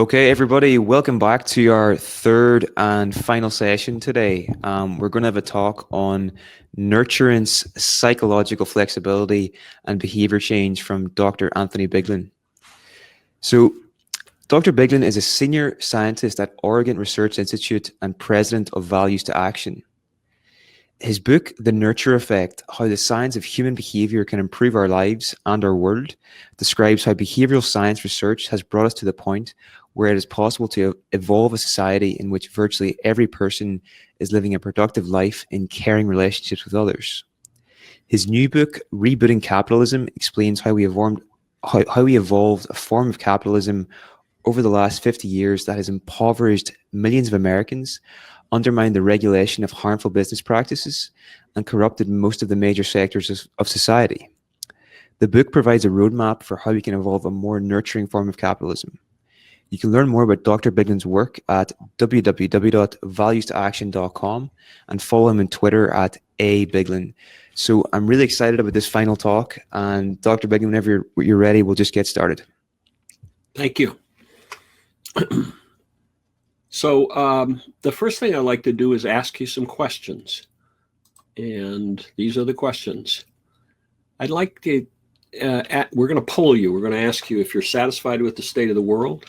Okay, everybody, welcome back to our third and final session today. We're going to have a talk on nurturance, psychological flexibility, and behavior change from Dr. Anthony Biglan. So, Dr. Biglan is a senior scientist at Oregon Research Institute and president of Values to Action. His book, The Nurture Effect, How the Science of Human Behavior Can Improve Our Lives and Our World, describes how behavioral science research has brought us to the point where it is possible to evolve a society in which virtually every person is living a productive life in caring relationships with others. His new book, Rebooting Capitalism, explains how we evolved a form of capitalism over the last 50 years that has impoverished millions of Americans, undermined the regulation of harmful business practices, and corrupted most of the major sectors of society. The book provides a roadmap for how we can evolve a more nurturing form of capitalism. You can learn more about Dr. Biglan's work at www.valuestoaction.com and follow him on Twitter at @abiglan. So I'm really excited about this final talk. And Dr. Biglan, whenever you're ready, we'll just get started. Thank you. So the first thing I'd like to do is ask you some questions. And these are the questions. I'd like to, we're going to poll you. We're going to ask you if you're satisfied with the state of the world,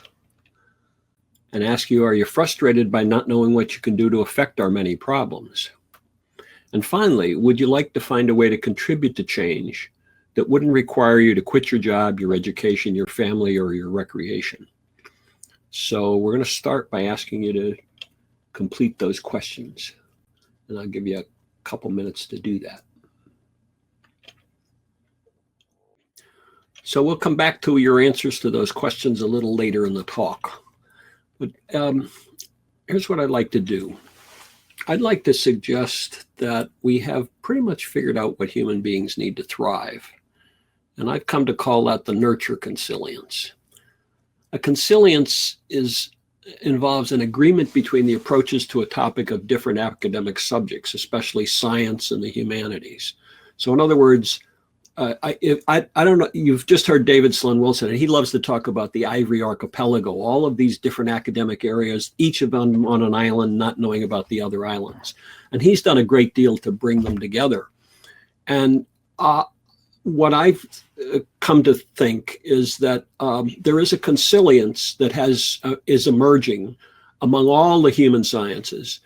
and ask you, are you frustrated by not knowing what you can do to affect our many problems? And finally, would you like to find a way to contribute to change that wouldn't require you to quit your job, your education, your family, or your recreation? So we're going to start by asking you to complete those questions. And I'll give you a couple minutes to do that. So we'll come back to your answers to those questions a little later in the talk. But here's what I'd like to do. I'd like to suggest that we have pretty much figured out what human beings need to thrive. And I've come to call that the nurture consilience. A consilience involves an agreement between the approaches to a topic of different academic subjects, especially science and the humanities. So in other words, I don't know, you've just heard David Sloan Wilson, and he loves to talk about the Ivory Archipelago, all of these different academic areas, each of them on an island, not knowing about the other islands. And he's done a great deal to bring them together. And what I've come to think is that there is a consilience that is emerging among all the human sciences.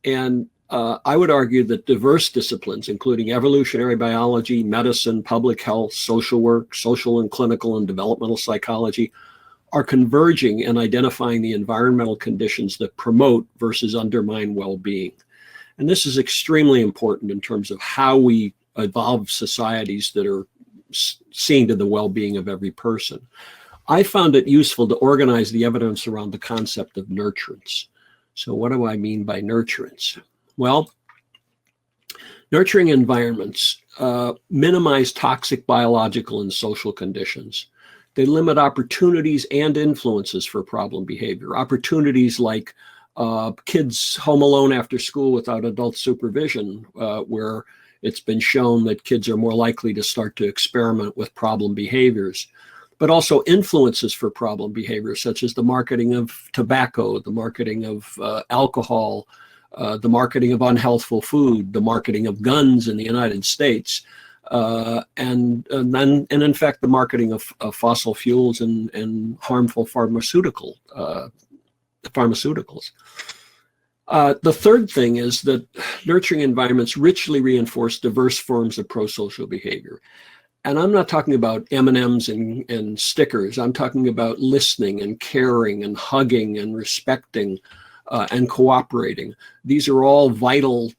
And I would argue that diverse disciplines, including evolutionary biology, medicine, public health, social work, social and clinical and developmental psychology, are converging in identifying the environmental conditions that promote versus undermine well-being. And this is extremely important in terms of how we evolve societies that are seeing to the well-being of every person. I found it useful to organize the evidence around the concept of nurturance. So what do I mean by nurturance? Well, nurturing environments minimize toxic biological and social conditions. They limit opportunities and influences for problem behavior. Opportunities like kids home alone after school without adult supervision, where it's been shown that kids are more likely to start to experiment with problem behaviors, but also influences for problem behavior, such as the marketing of tobacco, the marketing of alcohol, the marketing of unhealthful food, the marketing of guns in the United States, and in fact, the marketing of fossil fuels and harmful pharmaceuticals. The third thing is that nurturing environments richly reinforce diverse forms of prosocial behavior. And I'm not talking about M&Ms and stickers. I'm talking about listening and caring and hugging and respecting and cooperating. These are all vital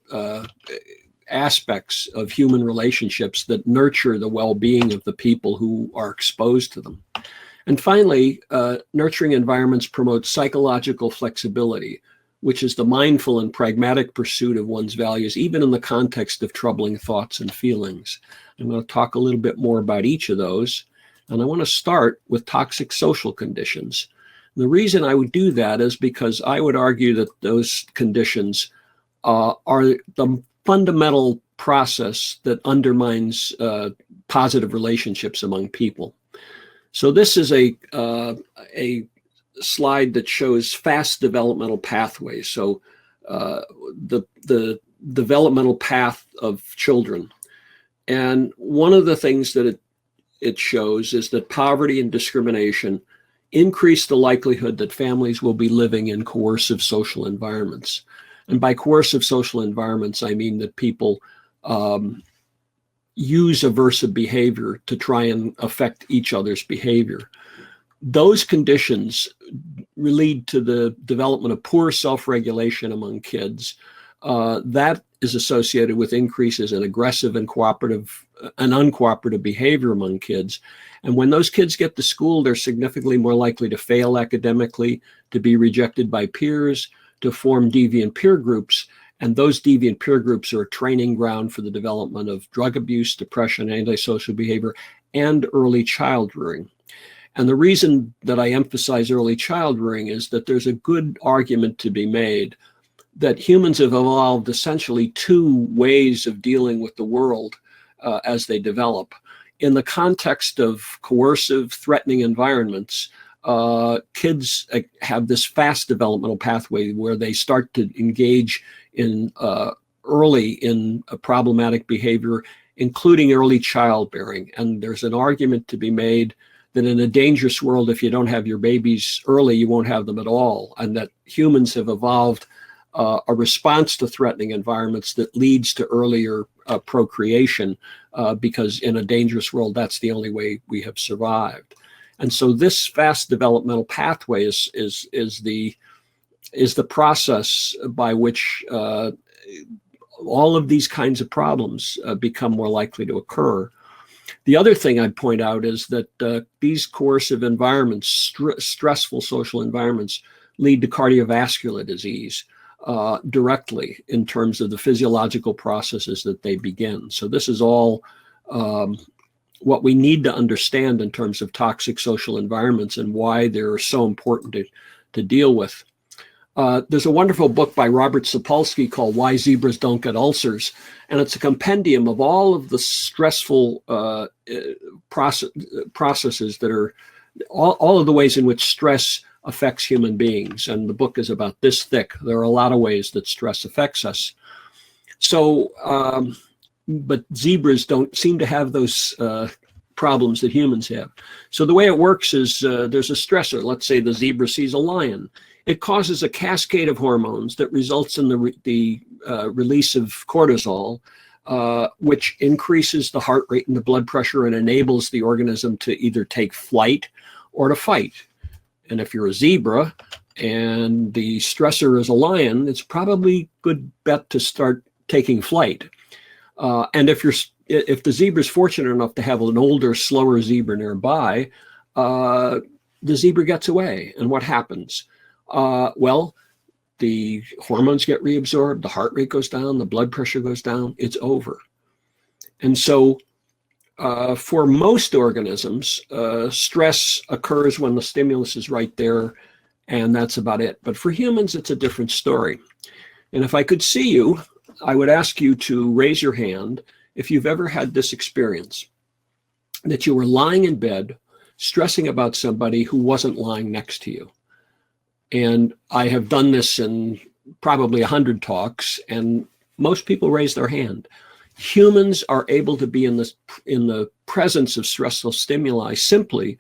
aspects of human relationships that nurture the well-being of the people who are exposed to them. And finally, nurturing environments promote psychological flexibility, which is the mindful and pragmatic pursuit of one's values, even in the context of troubling thoughts and feelings. I'm going to talk a little bit more about each of those. And I want to start with toxic social conditions. The reason I would do that is because I would argue that those conditions are the fundamental process that undermines positive relationships among people. So this is a slide that shows fast developmental pathways. So the developmental path of children. And one of the things that it shows is that poverty and discrimination increase the likelihood that families will be living in coercive social environments. And by coercive social environments, I mean that people use aversive behavior to try and affect each other's behavior. Those conditions lead to the development of poor self-regulation among kids. That is associated with increases in aggressive and cooperative and uncooperative behavior among kids. And when those kids get to school, they're significantly more likely to fail academically, to be rejected by peers, to form deviant peer groups. And those deviant peer groups are a training ground for the development of drug abuse, depression, antisocial behavior, and early child rearing. And the reason that I emphasize early child rearing is that there's a good argument to be made that humans have evolved essentially two ways of dealing with the world as they develop. In the context of coercive, threatening environments, kids have this fast developmental pathway where they start to engage in early in problematic behavior, including early childbearing. And there's an argument to be made that in a dangerous world, if you don't have your babies early, you won't have them at all. And that humans have evolved a response to threatening environments that leads to earlier procreation, because in a dangerous world, that's the only way we have survived. And so this fast developmental pathway is the process by which all of these kinds of problems become more likely to occur. The other thing I'd point out is that these coercive environments, stressful social environments, lead to cardiovascular disease directly in terms of the physiological processes that they begin. So this is all what we need to understand in terms of toxic social environments and why they're so important to deal with. There's a wonderful book by Robert Sapolsky called Why Zebras Don't Get Ulcers. And it's a compendium of all of the stressful processes that are, all of the ways in which stress affects human beings. And the book is about this thick. There are a lot of ways that stress affects us. So, but zebras don't seem to have those problems that humans have. So the way it works is there's a stressor. Let's say the zebra sees a lion. It causes a cascade of hormones that results in the release of cortisol, which increases the heart rate and the blood pressure and enables the organism to either take flight or to fight. And if you're a zebra and the stressor is a lion, it's probably a good bet to start taking flight. And if the zebra is fortunate enough to have an older, slower zebra nearby, the zebra gets away. And what happens? Well, the hormones get reabsorbed, the heart rate goes down, the blood pressure goes down, it's over. And so for most organisms, stress occurs when the stimulus is right there, and that's about it. But for humans, it's a different story. And if I could see you, I would ask you to raise your hand if you've ever had this experience, that you were lying in bed, stressing about somebody who wasn't lying next to you. And I have done this in probably 100 talks, and most people raise their hand. Humans are able to be in the presence of stressful stimuli simply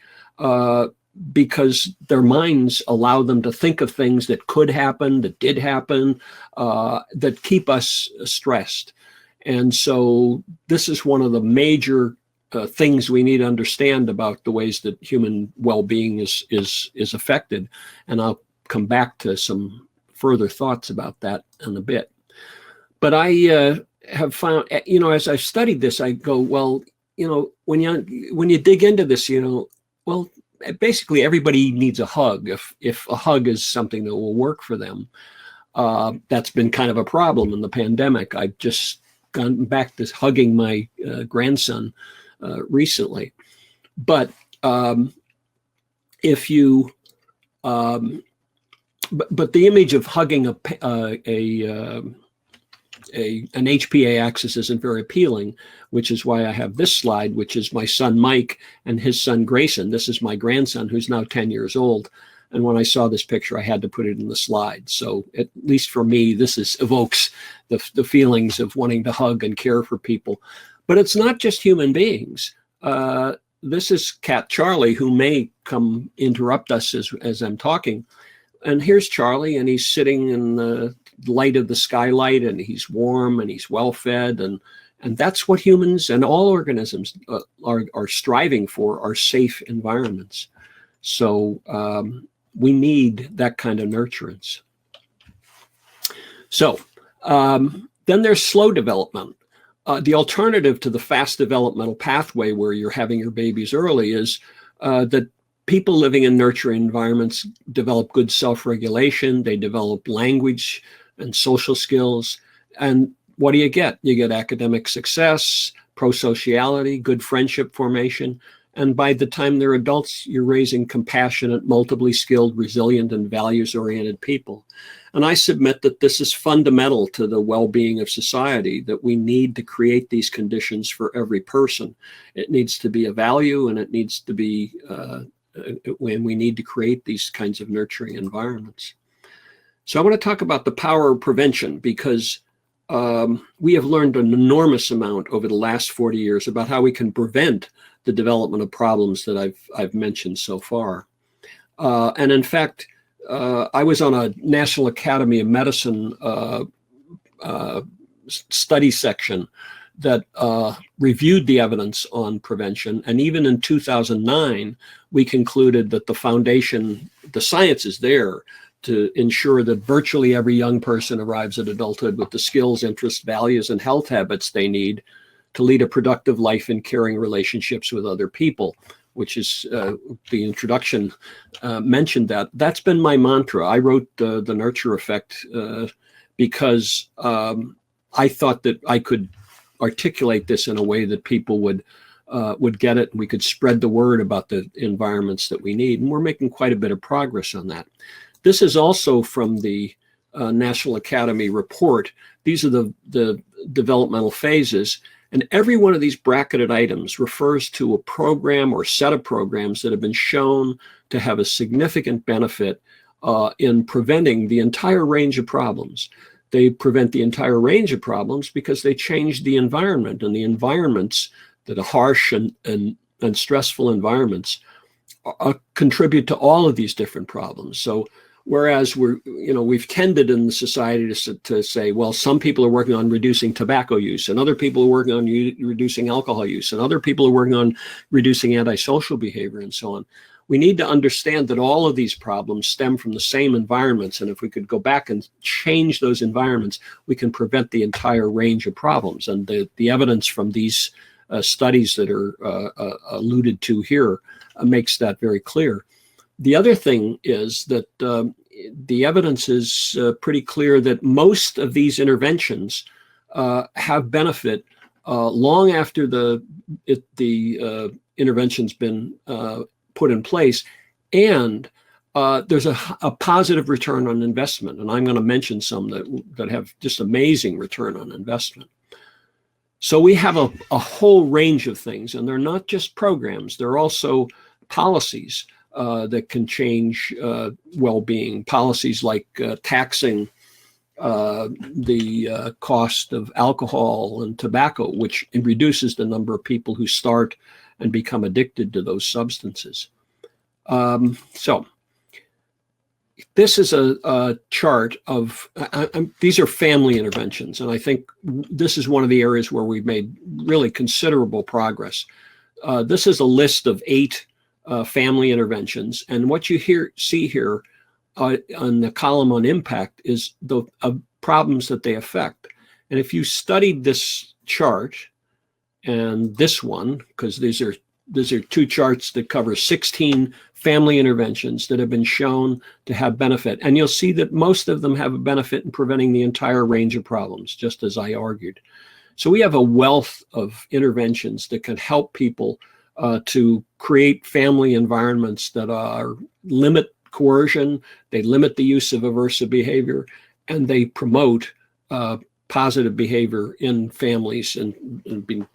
because their minds allow them to think of things that could happen, that did happen, that keep us stressed. And so this is one of the major things we need to understand about the ways that human well-being is affected. And I'll come back to some further thoughts about that in a bit. But I have found, as I've studied this, I go, well, when you dig into this, well, basically everybody needs a hug. If a hug is something that will work for them, that's been kind of a problem in the pandemic. I've just gone back to hugging my grandson recently. But if you, but the image of hugging an HPA axis isn't very appealing, which is why I have this slide, which is my son Mike and his son Grayson. This is my grandson, who's now 10 years old. And when I saw this picture, I had to put it in the slide. So at least for me, this evokes the feelings of wanting to hug and care for people. But it's not just human beings. This is Cat Charlie, who may come interrupt us as I'm talking. And here's Charlie, and he's sitting in the light of the skylight, and he's warm and he's well fed, and that's what humans and all organisms are striving for, are safe environments. So we need that kind of nurturance. So then there's slow development. The alternative to the fast developmental pathway where you're having your babies early is that people living in nurturing environments develop good self-regulation, they develop language and social skills. And what do you get? You get academic success, prosociality, good friendship formation. And by the time they're adults, you're raising compassionate, multiply skilled, resilient, and values-oriented people. And I submit that this is fundamental to the well-being of society, that we need to create these conditions for every person. It needs to be a value, and it needs to be when we need to create these kinds of nurturing environments. So I want to talk about the power of prevention, because we have learned an enormous amount over the last 40 years about how we can prevent the development of problems that I've mentioned so far. And in fact, I was on a National Academy of Medicine study section that reviewed the evidence on prevention. And even in 2009, we concluded that the foundation, the science is there to ensure that virtually every young person arrives at adulthood with the skills, interests, values, and health habits they need to lead a productive life in caring relationships with other people, which is the introduction mentioned that. That's been my mantra. I wrote the Nurture Effect because I thought that I could articulate this in a way that people would get it, and we could spread the word about the environments that we need. And we're making quite a bit of progress on that. This is also from the National Academy report. These are the developmental phases. And every one of these bracketed items refers to a program or set of programs that have been shown to have a significant benefit in preventing the entire range of problems. They prevent the entire range of problems because they change the environment, and the environments that are harsh and stressful environments contribute to all of these different problems. So whereas we've tended in the society to say, well, some people are working on reducing tobacco use, and other people are working on reducing alcohol use, and other people are working on reducing antisocial behavior, and so on. We need to understand that all of these problems stem from the same environments, and if we could go back and change those environments, we can prevent the entire range of problems. And the evidence from these studies that are alluded to here makes that very clear. The other thing is that the evidence is pretty clear that most of these interventions have benefit long after the intervention's been put in place, and there's a positive return on investment. And I'm going to mention some that have just amazing return on investment. So we have a whole range of things, and they're not just programs, they're also policies that can change well-being. Policies like taxing the cost of alcohol and tobacco, which reduces the number of people who start and become addicted to those substances. So this is a chart of, these are family interventions, and I think this is one of the areas where we've made really considerable progress. This is a list of 8 family interventions, and what you see here on the column on impact is the problems that they affect. And if you studied this chart and this one, because these are 2 charts that cover 16 family interventions that have been shown to have benefit, and you'll see that most of them have a benefit in preventing the entire range of problems, just as I argued. So we have a wealth of interventions that can help people to create family environments that limit coercion, they limit the use of aversive behavior, and they promote positive behavior in families and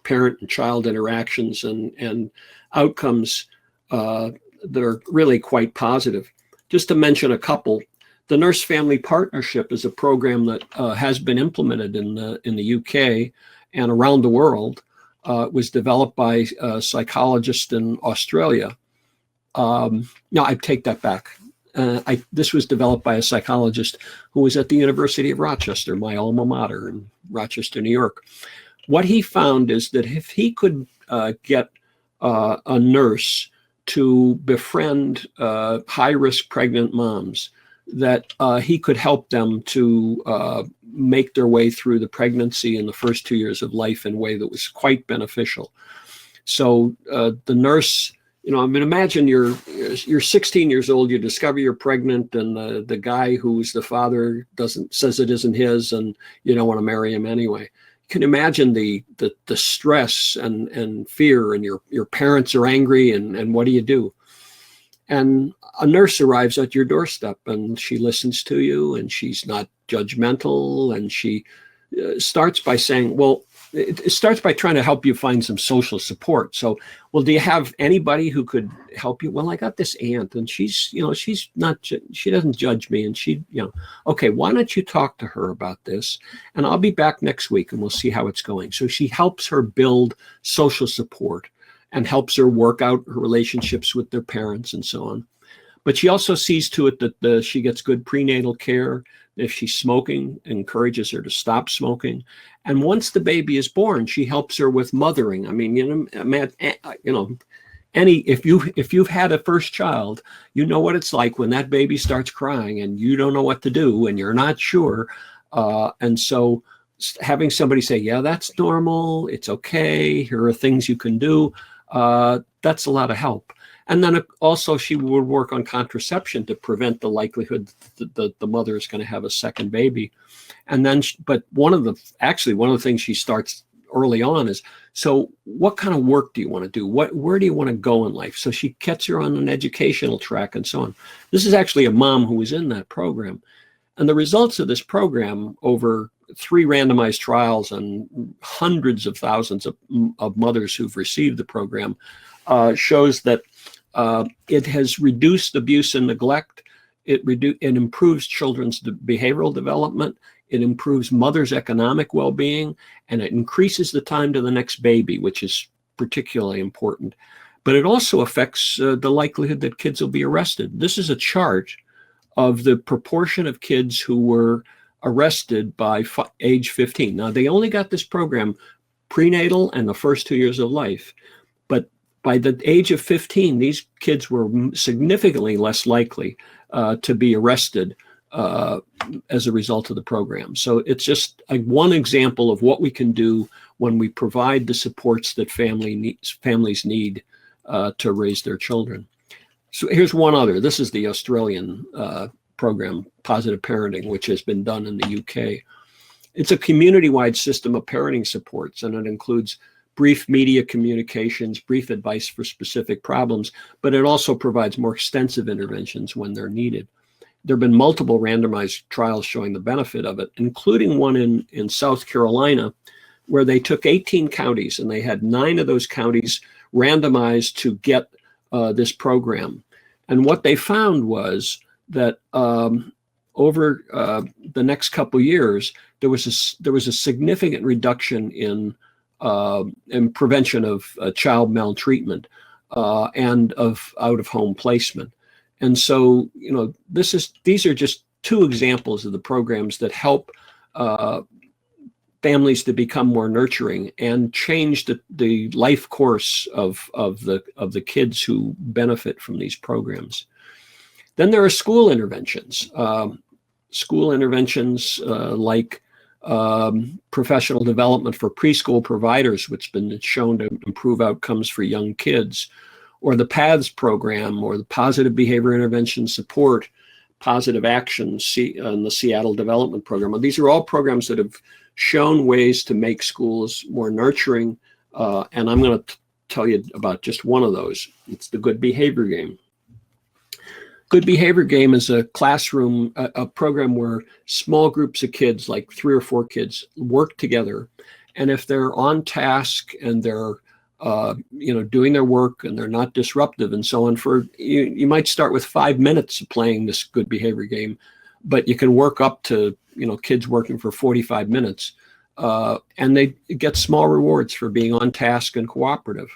parent and child interactions and outcomes that are really quite positive. just to mention a couple, the Nurse Family Partnership is a program that has been implemented in the UK and around the world. It was developed by a psychologist in Australia. No, I take that back. This was developed by a psychologist who was at the University of Rochester, my alma mater in Rochester, New York. What he found is that if he could get a nurse to befriend high-risk pregnant moms, that he could help them to make their way through the pregnancy and the first 2 years of life in a way that was quite beneficial. So the nurse, I mean, imagine you're 16 years old, you discover you're pregnant, and the guy who's the father says it isn't his, and you don't want to marry him anyway. You can imagine the stress and fear, and your parents are angry, and what do you do? And a nurse arrives at your doorstep, and she listens to you, and she's not judgmental, and she starts by saying, well, it starts by trying to help you find some social support. So, well, do you have anybody who could help you? Well, I got this aunt, and she doesn't judge me, and okay, why don't you talk to her about this? And I'll be back next week, and we'll see how it's going. So she helps her build social support and helps her work out her relationships with their parents and so on. But she also sees to it that she gets good prenatal care. If she's smoking, encourages her to stop smoking. And once the baby is born, she helps her with mothering. I mean, if you've had a first child, you know what it's like when that baby starts crying and you don't know what to do and you're not sure. And so having somebody say, yeah, that's normal, it's okay, here are things you can do, that's a lot of help. And then also she would work on contraception to prevent the likelihood that the mother is going to have a second baby. And then, but one of the things she starts early on is, so what kind of work do you want to do? Where do you want to go in life? So she gets her on an educational track and so on. This is actually a mom who was in that program. And the results of this program over 3 randomized trials and hundreds of thousands of mothers who've received the program shows that it has reduced abuse and neglect. It improves children's behavioral development. It improves mothers' economic well-being, and it increases the time to the next baby, which is particularly important. But it also affects the likelihood that kids will be arrested. This is a chart of the proportion of kids who were arrested by age 15. Now, they only got this program prenatal and the first 2 years of life. But by the age of 15, these kids were significantly less likely to be arrested as a result of the program. So it's just one example of what we can do when we provide the supports that families need to raise their children. So here's one other. This is the Australian program, Positive Parenting, which has been done in the UK. It's a community-wide system of parenting supports, and it includes brief media communications, brief advice for specific problems, but it also provides more extensive interventions when they're needed. There have been multiple randomized trials showing the benefit of it, including one in South Carolina, where they took 18 counties and they had 9 of those counties randomized to get this program. And what they found was that over the next couple of years, there was a significant reduction in prevention of child maltreatment and of out-of-home placement. And so, these are just 2 examples of the programs that help families to become more nurturing and change the life course of the kids who benefit from these programs. Then there are school interventions. Like professional development for preschool providers, which has been shown to improve outcomes for young kids, or the PATHS program, or the Positive Behavior Intervention Support, Positive Actions, and the Seattle Development Program. These are all programs that have shown ways to make schools more nurturing, and I'm going to tell you about just one of those. It's the Good Behavior Game. Good Behavior Game is a classroom, a program where small groups of kids, like 3 or 4 kids, work together. And if they're on task and they're doing their work, and they're not disruptive and so on. You might start with 5 minutes of playing this good behavior game, but you can work up to, kids working for 45 minutes. And they get small rewards for being on task and cooperative.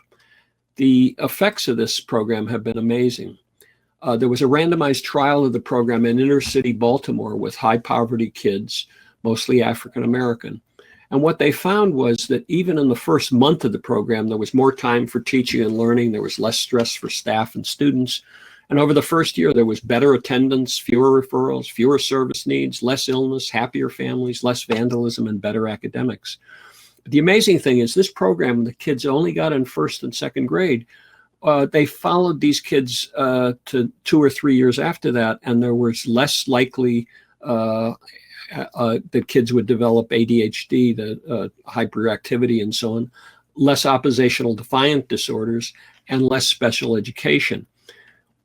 The effects of this program have been amazing. There was a randomized trial of the program in inner city Baltimore with high poverty kids, mostly African American. And what they found was that even in the first month of the program, there was more time for teaching and learning. There was less stress for staff and students. And over the first year, there was better attendance, fewer referrals, fewer service needs, less illness, happier families, less vandalism, and better academics. But the amazing thing is this program, the kids only got in first and second grade. They followed these kids to 2 or 3 years after that, and there was less likely that kids would develop ADHD, the hyperactivity and so on, less oppositional defiant disorders, and less special education.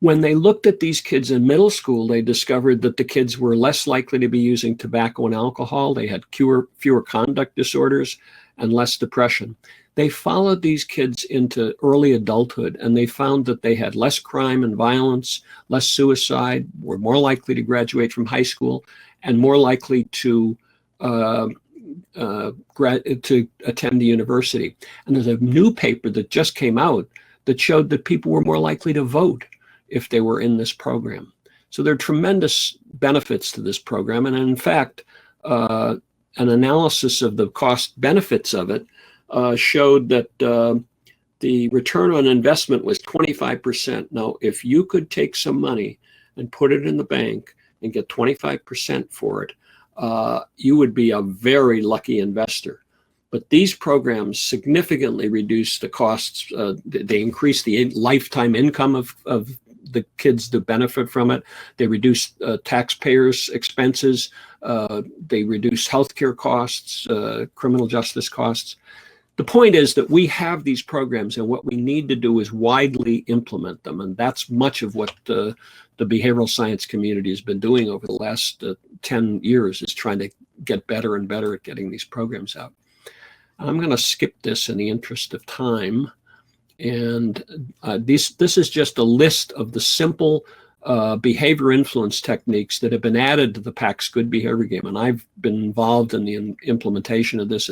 When they looked at these kids in middle school, they discovered that the kids were less likely to be using tobacco and alcohol. They had fewer conduct disorders and less depression. They followed these kids into early adulthood, and they found that they had less crime and violence, less suicide, were more likely to graduate from high school, and more likely to attend the university. And there's a new paper that just came out that showed that people were more likely to vote if they were in this program. So there are tremendous benefits to this program. And in fact, an analysis of the cost benefits of it showed that the return on investment was 25%. Now, if you could take some money and put it in the bank and get 25% for it, you would be a very lucky investor. But these programs significantly reduce the costs. They increase the lifetime income of the kids to benefit from it. They reduce taxpayers' expenses. They reduce healthcare costs, criminal justice costs. The point is that we have these programs, and what we need to do is widely implement them. And that's much of what the behavioral science community has been doing over the last 10 years, is trying to get better and better at getting these programs out. I'm going to skip this in the interest of time. And this is just a list of the simple behavior influence techniques that have been added to the PAC's Good Behavior Game. And I've been involved in the implementation of this.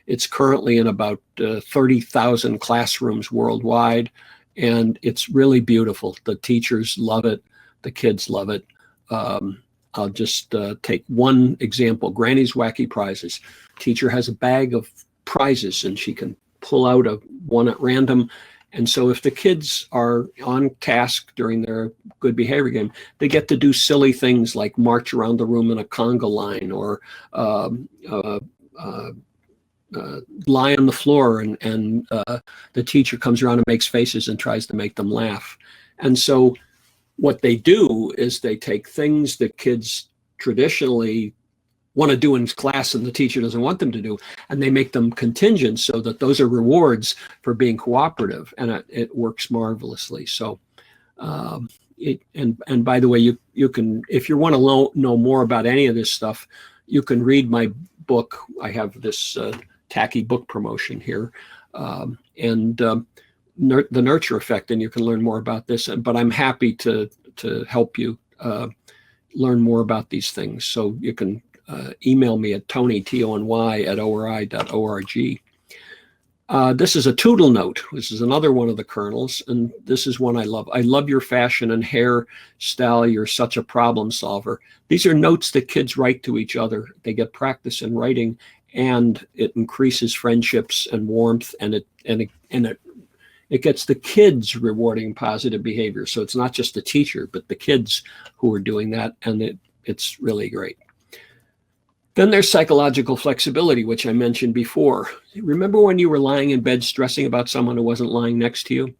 It's currently in about 30,000 classrooms worldwide, and it's really beautiful. The teachers love it. The kids love it. I'll just take one example. Granny's Wacky Prizes. Teacher has a bag of prizes, and she can pull out one at random. And so if the kids are on task during their good behavior game, they get to do silly things like march around the room in a conga line, or lie on the floor, and the teacher comes around and makes faces and tries to make them laugh. And so what they do is they take things that kids traditionally want to do in class and the teacher doesn't want them to do, and they make them contingent so that those are rewards for being cooperative, and it works marvelously. So and by the way, you can, if you want to know more about any of this stuff, you can read my book. I have this tacky book promotion here, and the Nurture Effect, and you can learn more about this. But I'm happy to help you learn more about these things. So you can email me at Tony, Tony, at ori.org. This is a Toodle note. This is another one of the kernels, and this is one I love. I love your fashion and hairstyle. You're such a problem solver. These are notes that kids write to each other. They get practice in writing, and it increases friendships and warmth, and it gets the kids rewarding positive behavior. So it's not just the teacher, but the kids who are doing that, and it's really great. Then there's psychological flexibility, which I mentioned before. Remember when you were lying in bed stressing about someone who wasn't lying next to you?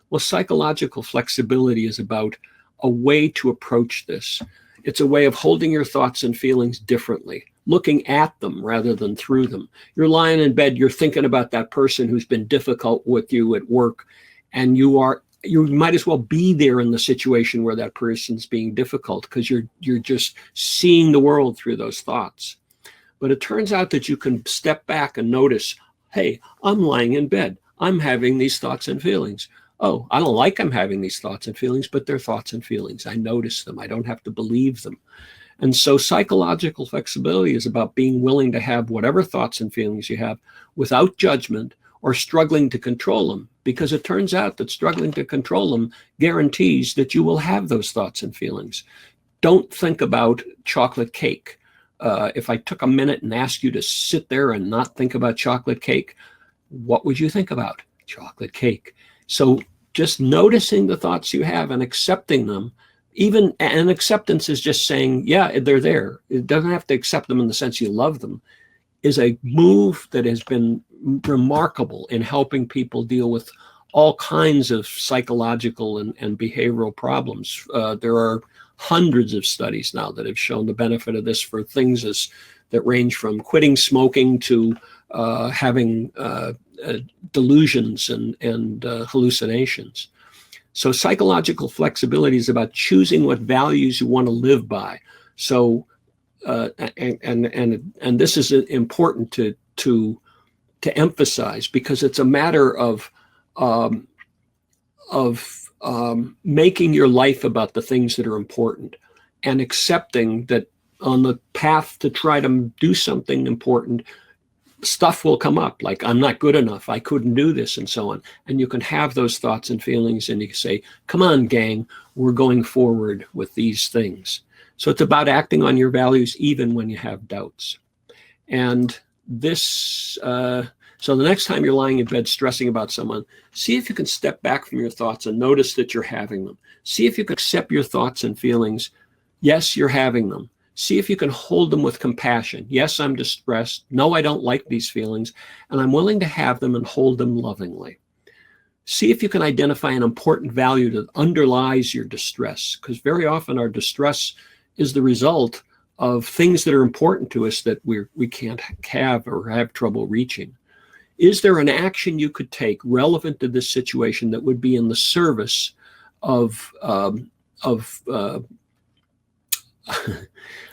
Well, psychological flexibility is about a way to approach this. It's a way of holding your thoughts and feelings differently, looking at them rather than through them. You're lying in bed, you're thinking about that person who's been difficult with you at work, and you might as well be there in the situation where that person's being difficult, because you're just seeing the world through those thoughts. But it turns out that you can step back and notice, hey, I'm lying in bed. I'm having these thoughts and feelings. Oh, I don't like I'm having these thoughts and feelings, but they're thoughts and feelings. I notice them. I don't have to believe them. And so psychological flexibility is about being willing to have whatever thoughts and feelings you have without judgment or struggling to control them, because it turns out that struggling to control them guarantees that you will have those thoughts and feelings. Don't think about chocolate cake. If I took a minute and asked you to sit there and not think about chocolate cake, what would you think about? Chocolate cake. So just noticing the thoughts you have and accepting them, and acceptance is just saying, yeah, they're there. It doesn't have to accept them in the sense you love them, is a move that has been remarkable in helping people deal with all kinds of psychological and behavioral problems. There are hundreds of studies now that have shown the benefit of this for things that range from quitting smoking to having delusions and hallucinations. So psychological flexibility is about choosing what values you want to live by. So and this is important to emphasize, because it's a matter of making your life about the things that are important and accepting that on the path to try to do something important, stuff will come up like, I'm not good enough, I couldn't do this, and so on. And you can have those thoughts and feelings, and you can say, come on, gang, we're going forward with these things. So it's about acting on your values even when you have doubts. And this, so the next time you're lying in bed stressing about someone, see if you can step back from your thoughts and notice that you're having them. See if you can accept your thoughts and feelings. Yes, you're having them. See if you can hold them with compassion. Yes, I'm distressed. No, I don't like these feelings, and I'm willing to have them and hold them lovingly. See if you can identify an important value that underlies your distress, because very often our distress is the result of things that are important to us that we can't have or have trouble reaching. Is there an action you could take relevant to this situation that would be in the service of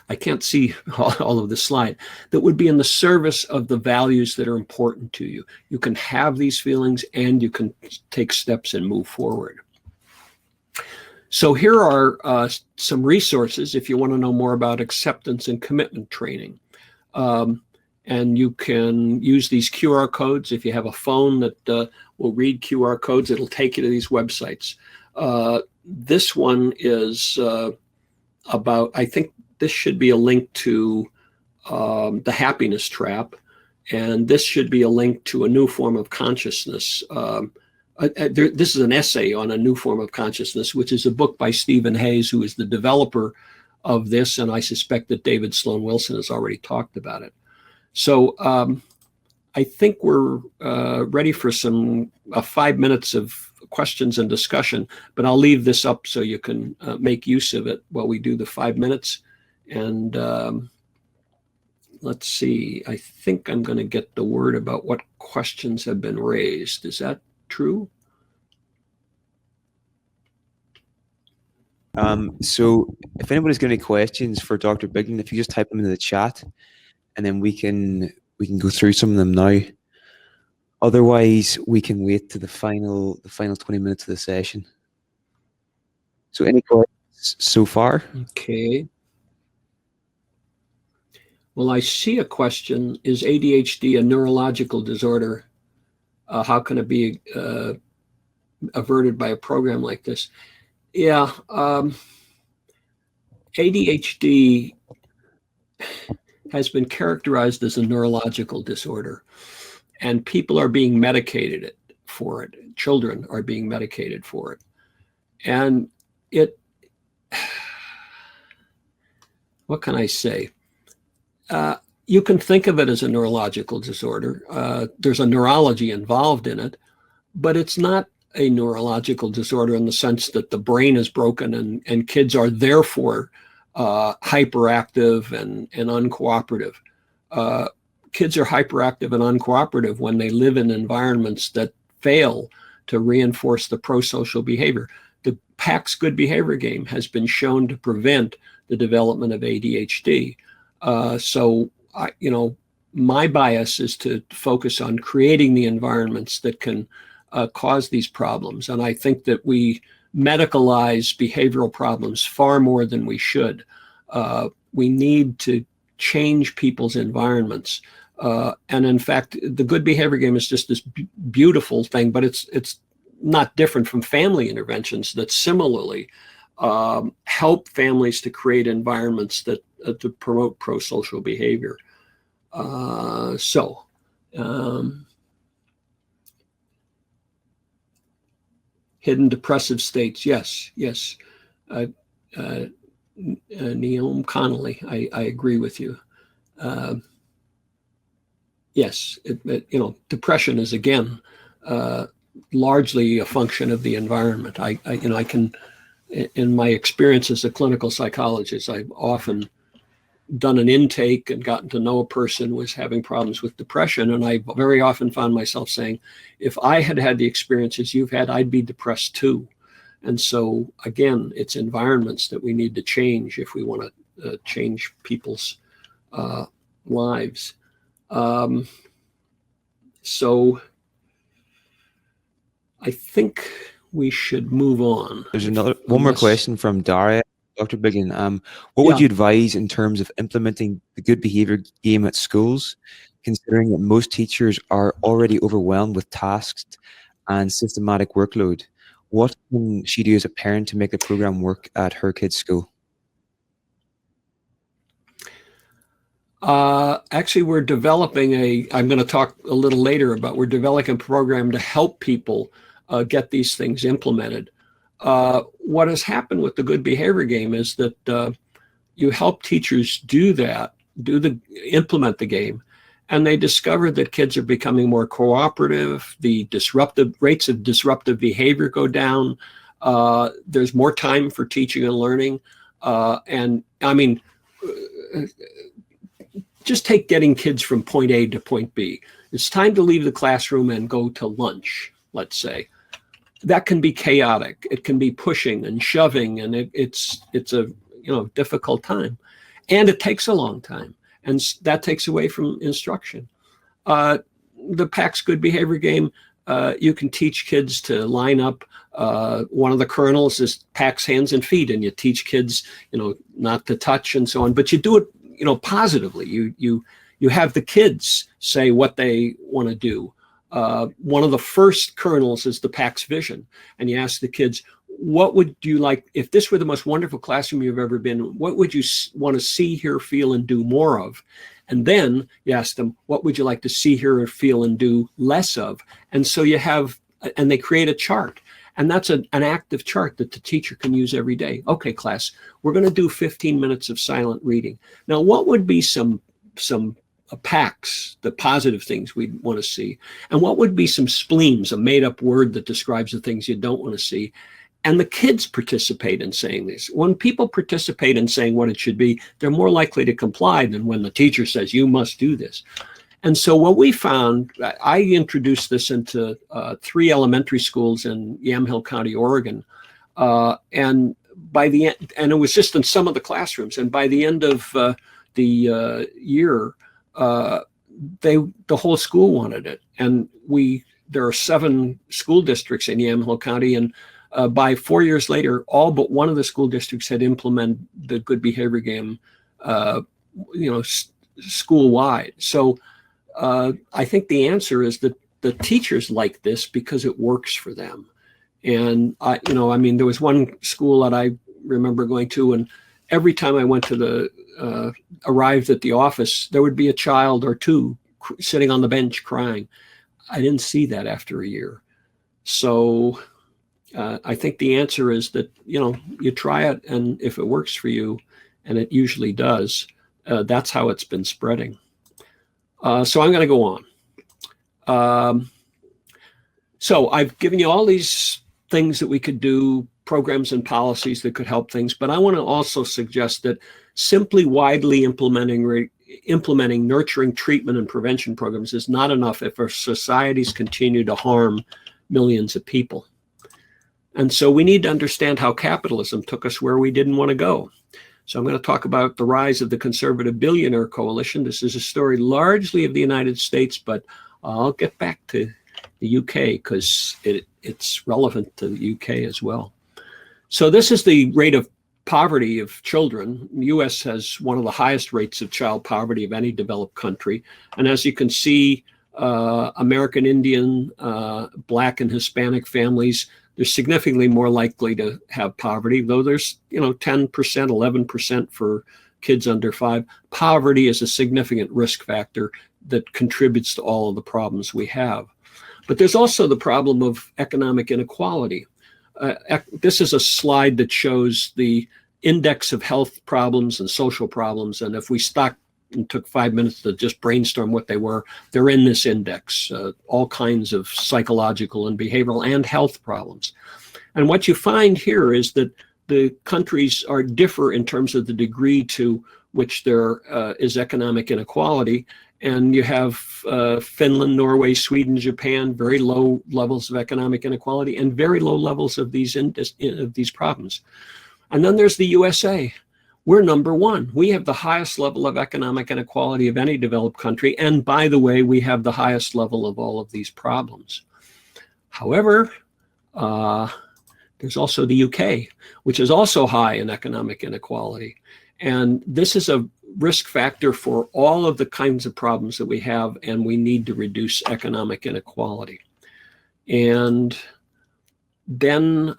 I can't see all of the slide, that would be in the service of the values that are important to you? You can have these feelings and you can take steps and move forward. So here are some resources if you want to know more about acceptance and commitment training. And you can use these QR codes. If you have a phone that will read QR codes, it'll take you to these websites. This one is about, I think this should be a link to the happiness trap, and this should be a link to a new form of consciousness. This is an essay on a new form of consciousness, which is a book by Stephen Hayes, who is the developer of this, and I suspect that David Sloan Wilson has already talked about it. So I think we're ready for some 5 minutes of questions and discussion, but I'll leave this up so you can make use of it while we do the 5 minutes. And let's see, I think I'm going to get the word about what questions have been raised. Is that true? So if anybody's got any questions for Dr. Biglan, if you just type them into the chat, and then we can go through some of them now. Otherwise, we can wait to the final 20 minutes of the session. So any questions so far? Okay. Well, I see a question. Is ADHD a neurological disorder? How can it be averted by a program like this? Yeah. ADHD has been characterized as a neurological disorder, and people are being medicated for it. Children are being medicated for it. And what can I say? You can think of it as a neurological disorder. There's a neurology involved in it, but it's not a neurological disorder in the sense that the brain is broken and kids are therefore hyperactive and uncooperative. Kids are hyperactive and uncooperative when they live in environments that fail to reinforce the prosocial behavior. The PACS good behavior game has been shown to prevent the development of ADHD. So my bias is to focus on creating the environments that can cause these problems. And I think that we medicalize behavioral problems far more than we should. We need to change people's environments. And in fact, the good behavior game is just this beautiful thing, but it's not different from family interventions that similarly help families to create environments that to promote prosocial behavior. Hidden depressive states, yes. Neil Connolly, I agree with you. Yes, depression is again largely a function of the environment. I can, in my experience as a clinical psychologist, I've often done an intake and gotten to know a person who was having problems with depression, and I very often found myself saying, if I had had the experiences you've had, I'd be depressed too. And so again, it's environments that we need to change if we want to change people's lives. So I think we should move on. There's one more question from Daria. Dr. Biglan, what would you advise in terms of implementing the good behavior game at schools, considering that most teachers are already overwhelmed with tasks and systematic workload? What can she do as a parent to make the program work at her kid's school? Actually, we're developing I'm going to talk a little later about, we're developing a program to help people get these things implemented. What has happened with the good behavior game is that you help teachers do that, implement the game, and they discover that kids are becoming more cooperative. The rates of disruptive behavior go down. There's more time for teaching and learning. And I mean, just take getting kids from point A to point B. It's time to leave the classroom and go to lunch, let's say. That can be chaotic. It can be pushing and shoving, and it's a difficult time, and it takes a long time, and that takes away from instruction. The PAX Good Behavior game, you can teach kids to line up. One of the kernels is PAX Hands and Feet, and you teach kids, not to touch and so on. But you do it, positively. You have the kids say what they want to do. One of the first kernels is the PAX Vision. And you ask the kids, what would you like, if this were the most wonderful classroom you've ever been, what would you want to see, hear, feel, and do more of? And then you ask them, what would you like to see, hear, or feel, and do less of? And so you have, and they create a chart. And that's an active chart that the teacher can use every day. Okay, class, we're going to do 15 minutes of silent reading. Now, what would be some PAX, the positive things we'd want to see? And what would be some spleens, a made-up word that describes the things you don't want to see? And the kids participate in saying this. When people participate in saying what it should be, they're more likely to comply than when the teacher says, you must do this. And so what we found, I introduced this into 3 elementary schools in Yamhill County, Oregon. And by the end, and it was just in some of the classrooms. And by the end of the year, the whole school wanted it. And there are 7 school districts in Yamhill County, and by 4 years later, all but one of the school districts had implemented the good behavior game, school-wide. So I think the answer is that the teachers like this because it works for them. And there was one school that I remember going to, and every time I went to arrived at the office, there would be a child or 2 sitting on the bench crying. I didn't see that after a year. So I think the answer is that, you try it, and if it works for you, and it usually does, that's how it's been spreading. So I'm going to go on. So I've given you all these things that we could do, programs and policies that could help things, but I want to also suggest that simply widely implementing nurturing treatment and prevention programs is not enough if our societies continue to harm millions of people. And so we need to understand how capitalism took us where we didn't want to go. So I'm going to talk about the rise of the conservative billionaire coalition. This is a story largely of the United States, but I'll get back to the UK because it's relevant to the UK as well. So this is the rate of poverty of children. The US has one of the highest rates of child poverty of any developed country. And as you can see, American Indian, Black and Hispanic families, they're significantly more likely to have poverty, though there's 10%, 11% for kids under 5. Poverty is a significant risk factor that contributes to all of the problems we have. But there's also the problem of economic inequality. This is a slide that shows the index of health problems and social problems. And if we stopped and took 5 minutes to just brainstorm what they were, they're in this index, all kinds of psychological and behavioral and health problems. And what you find here is that the countries differ in terms of the degree to which there is economic inequality. And you have Finland, Norway, Sweden, Japan, very low levels of economic inequality and very low levels of these problems. And then there's the USA. We're number 1. We have the highest level of economic inequality of any developed country. And by the way, we have the highest level of all of these problems. However, there's also the UK, which is also high in economic inequality. And this is a risk factor for all of the kinds of problems that we have, and we need to reduce economic inequality. And then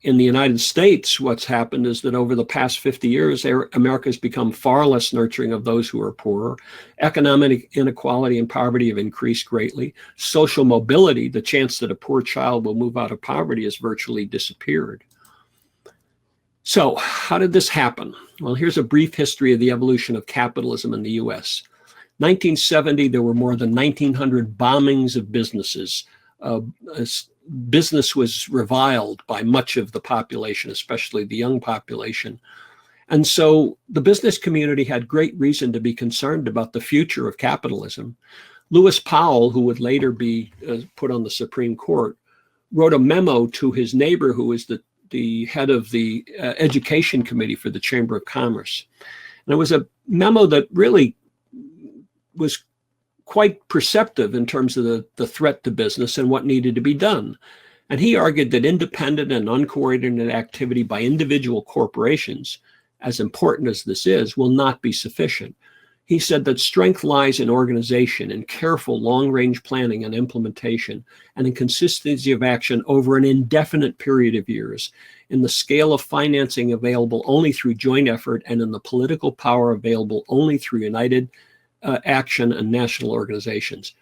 in the United States, what's happened is that over the past 50 years, America has become far less nurturing of those who are poorer. Economic inequality and poverty have increased greatly. Social mobility, the chance that a poor child will move out of poverty, has virtually disappeared. So how did this happen? Well, here's a brief history of the evolution of capitalism in the US. 1970, there were more than 1,900 bombings of businesses. Business was reviled by much of the population, especially the young population. And so the business community had great reason to be concerned about the future of capitalism. Lewis Powell, who would later be put on the Supreme Court, wrote a memo to his neighbor, who was the head of the education committee for the Chamber of Commerce. And it was a memo that really was quite perceptive in terms of the threat to business and what needed to be done. And he argued that independent and uncoordinated activity by individual corporations, as important as this is, will not be sufficient. He said that strength lies in organization, in careful long-range planning and implementation, and in consistency of action over an indefinite period of years, in the scale of financing available only through joint effort, and in the political power available only through united action and national organizations.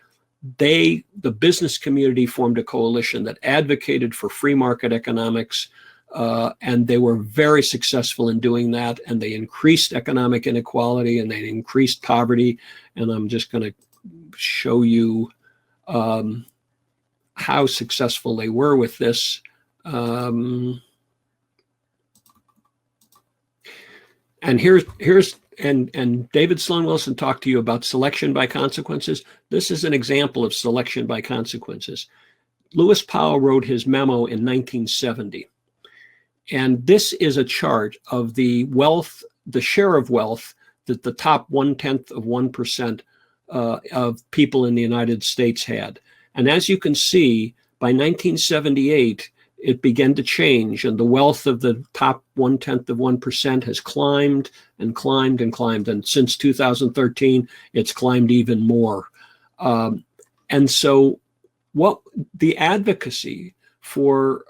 The business community formed a coalition that advocated for free market economics, and they were very successful in doing that, and they increased economic inequality and they increased poverty. And I'm just going to show you how successful they were with this. And David Sloan Wilson talked to you about selection by consequences. This is an example of selection by consequences. Lewis Powell wrote his memo in 1970. And this is a chart of the wealth, the share of wealth that the top 0.1% of people in the United States had. And as you can see, by 1978, it began to change, and the wealth of the top 0.1% has climbed and climbed and climbed. And since 2013, it's climbed even more. And so what the advocacy for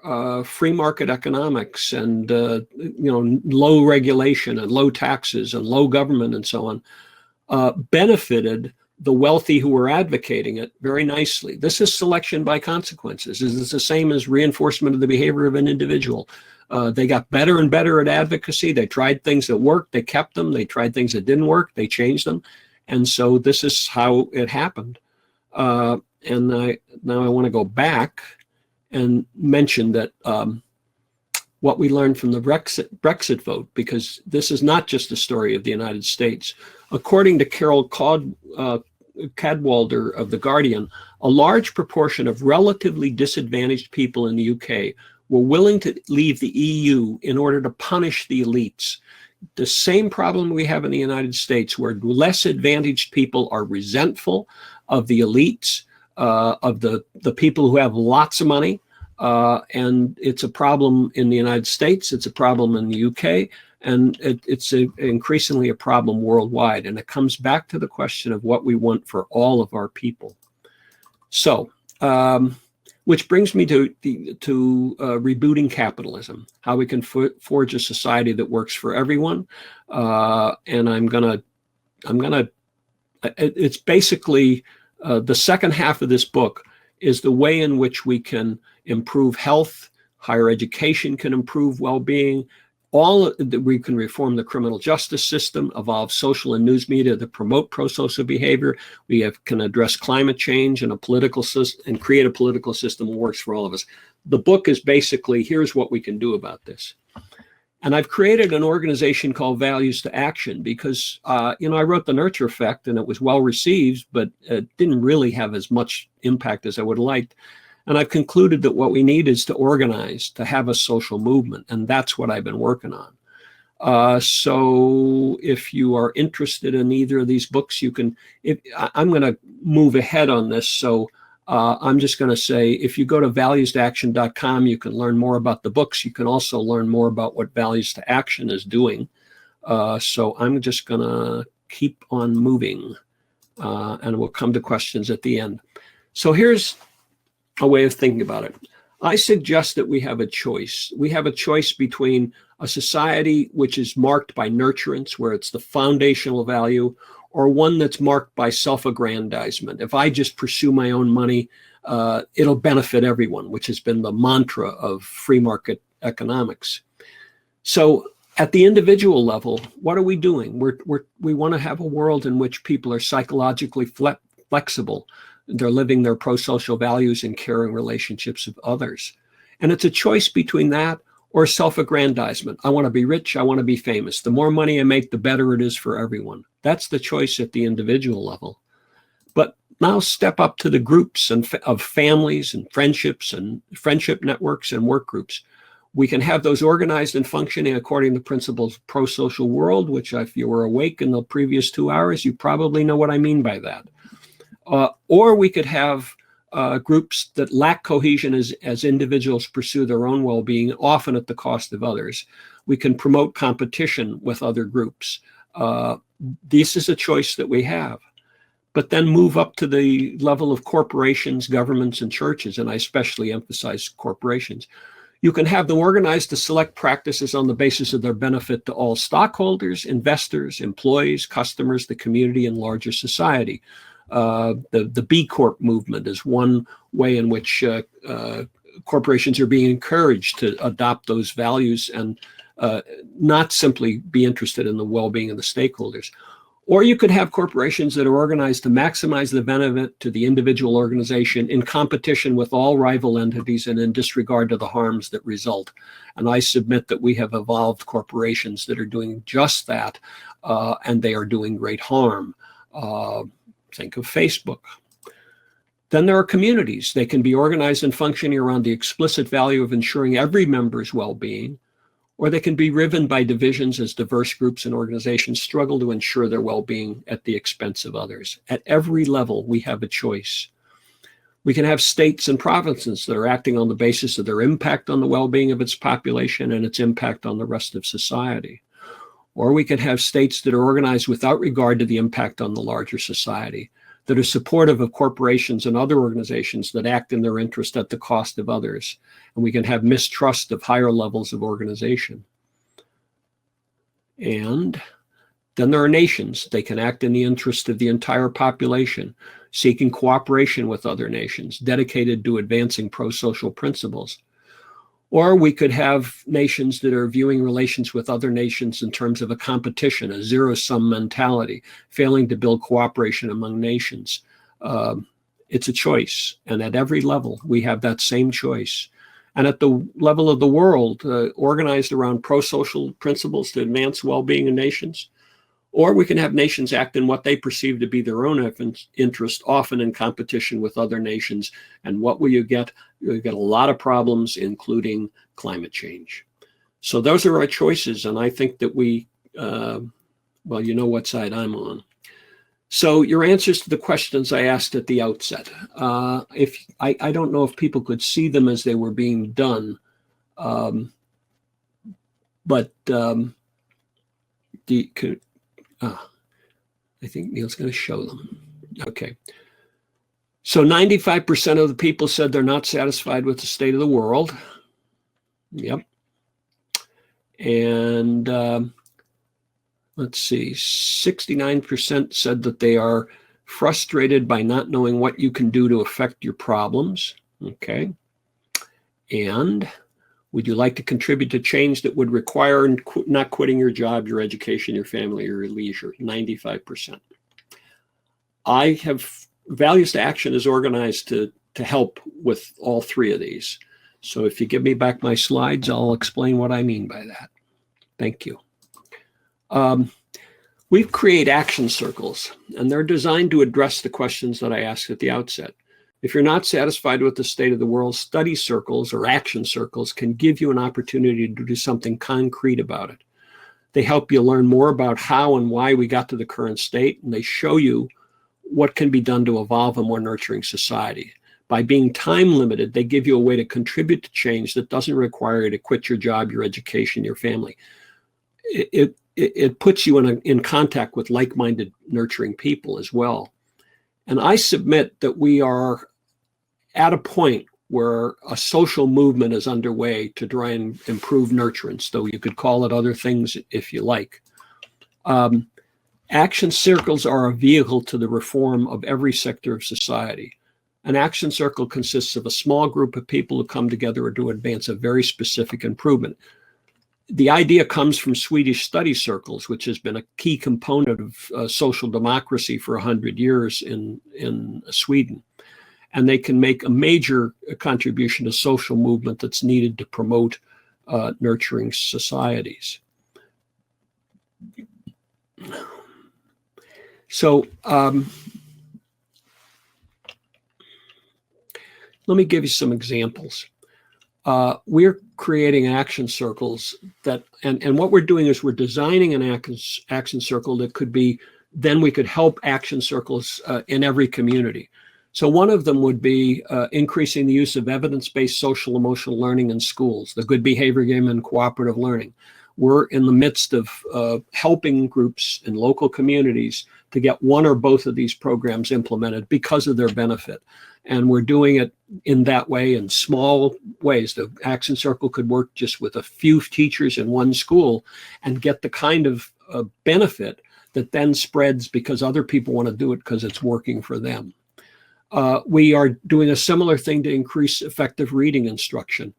free market economics and low regulation and low taxes and low government and so on benefited the wealthy who were advocating it very nicely. This is selection by consequences. This is the same as reinforcement of the behavior of an individual. They got better and better at advocacy. They tried things that worked, they kept them. They tried things that didn't work, they changed them. And so this is how it happened. Now I want to go back and mention that what we learned from the Brexit vote, because this is not just a story of the United States. According to Carol Cadwalder of The Guardian, a large proportion of relatively disadvantaged people in the UK were willing to leave the EU in order to punish the elites, the same problem we have in the United States, where less advantaged people are resentful of the elites, of the people who have lots of money. And it's a problem in the United States, it's a problem in the UK, and it's increasingly a problem worldwide. And it comes back to the question of what we want for all of our people. So, which brings me to rebooting capitalism, how we can forge a society that works for everyone. And it's basically the second half of this book is the way in which we can improve health, higher education can improve well-being, all that we can reform the criminal justice system, evolve social and news media that promote prosocial behavior. We can address climate change and a political system and create a political system that works for all of us. The book is basically, here's what we can do about this. And I've created an organization called Values to Action because, I wrote The Nurture Effect and it was well received, but it didn't really have as much impact as I would have liked. And I've concluded that what we need is to organize, to have a social movement. And that's what I've been working on. So if you are interested in either of these books, you can, I'm going to move ahead on this. So I'm just going to say, if you go to values2action.com, you can learn more about the books. You can also learn more about what Values to Action is doing. So I'm just going to keep on moving and we'll come to questions at the end. So here's a way of thinking about it. I suggest that we have a choice. We have a choice between a society which is marked by nurturance, where it's the foundational value, or one that's marked by self-aggrandizement. If I just pursue my own money, it'll benefit everyone, which has been the mantra of free market economics. So at the individual level, what are we doing? We want to have a world in which people are psychologically flexible. They're living their prosocial values and caring relationships with others. And it's a choice between that or self-aggrandizement. I want to be rich. I want to be famous. The more money I make, the better it is for everyone. That's the choice at the individual level. But now step up to the groups of families and friendship networks and work groups. We can have those organized and functioning according to the principles of prosocial world, which if you were awake in the previous 2 hours, you probably know what I mean by that. Or we could have groups that lack cohesion as individuals pursue their own well-being, often at the cost of others. We can promote competition with other groups. This is a choice that we have. But then move up to the level of corporations, governments, and churches, and I especially emphasize corporations. You can have them organized to select practices on the basis of their benefit to all stockholders, investors, employees, customers, the community, and larger society. The B Corp movement is one way in which corporations are being encouraged to adopt those values and not simply be interested in the well-being of the stakeholders. Or you could have corporations that are organized to maximize the benefit to the individual organization in competition with all rival entities and in disregard to the harms that result. And I submit that we have evolved corporations that are doing just that, and they are doing great harm. Think of Facebook. Then there are communities. They can be organized and functioning around the explicit value of ensuring every member's well-being, or they can be riven by divisions as diverse groups and organizations struggle to ensure their well-being at the expense of others. At every level, we have a choice. We can have states and provinces that are acting on the basis of their impact on the well-being of its population and its impact on the rest of society. Or we could have states that are organized without regard to the impact on the larger society, that are supportive of corporations and other organizations that act in their interest at the cost of others. And we can have mistrust of higher levels of organization. And then there are nations. They can act in the interest of the entire population, seeking cooperation with other nations, dedicated to advancing prosocial principles. Or we could have nations that are viewing relations with other nations in terms of a competition, a zero-sum mentality, failing to build cooperation among nations. It's a choice. And at every level, we have that same choice. And at the level of the world, organized around prosocial principles to advance well-being in nations. Or we can have nations act in what they perceive to be their own interest, often in competition with other nations. And what will you get? You'll get a lot of problems, including climate change. So those are our choices. And I think that we well, you know what side I'm on. So your answers to the questions I asked at the outset. If I don't know if people could see them as they were being done, but I think Neil's going to show them. Okay. So 95% of the people said they're not satisfied with the state of the world. Yep. And let's see, 69% said that they are frustrated by not knowing what you can do to affect your problems. Okay. And would you like to contribute to change that would require not quitting your job, your education, your family, or your leisure? 95%. I have Values to Action is organized to help with all three of these. So if you give me back my slides, I'll explain what I mean by that. Thank you. We create action circles, and they're designed to address the questions that I asked at the outset. If you're not satisfied with the state of the world, study circles or action circles can give you an opportunity to do something concrete about it. They help you learn more about how and why we got to the current state, and they show you what can be done to evolve a more nurturing society. By being time limited, they give you a way to contribute to change that doesn't require you to quit your job, your education, your family. It puts you in contact with like-minded, nurturing people as well. And I submit that we are at a point where a social movement is underway to try and improve nurturance, though you could call it other things if you like. Action circles are a vehicle to the reform of every sector of society. An action circle consists of a small group of people who come together to advance a very specific improvement. The idea comes from Swedish study circles, which has been a key component of social democracy for 100 years in Sweden. And they can make a major contribution to social movement that's needed to promote nurturing societies. So let me give you some examples. We're creating action circles that, and what we're doing is we're designing an action circle that could be, then we could help action circles in every community. So one of them would be increasing the use of evidence-based social emotional learning in schools, the good behavior game and cooperative learning. We're in the midst of helping groups in local communities to get one or both of these programs implemented because of their benefit. And we're doing it in that way in small ways. The action circle could work just with a few teachers in one school and get the kind of benefit that then spreads because other people want to do it because it's working for them. We are doing a similar thing to increase effective reading instruction.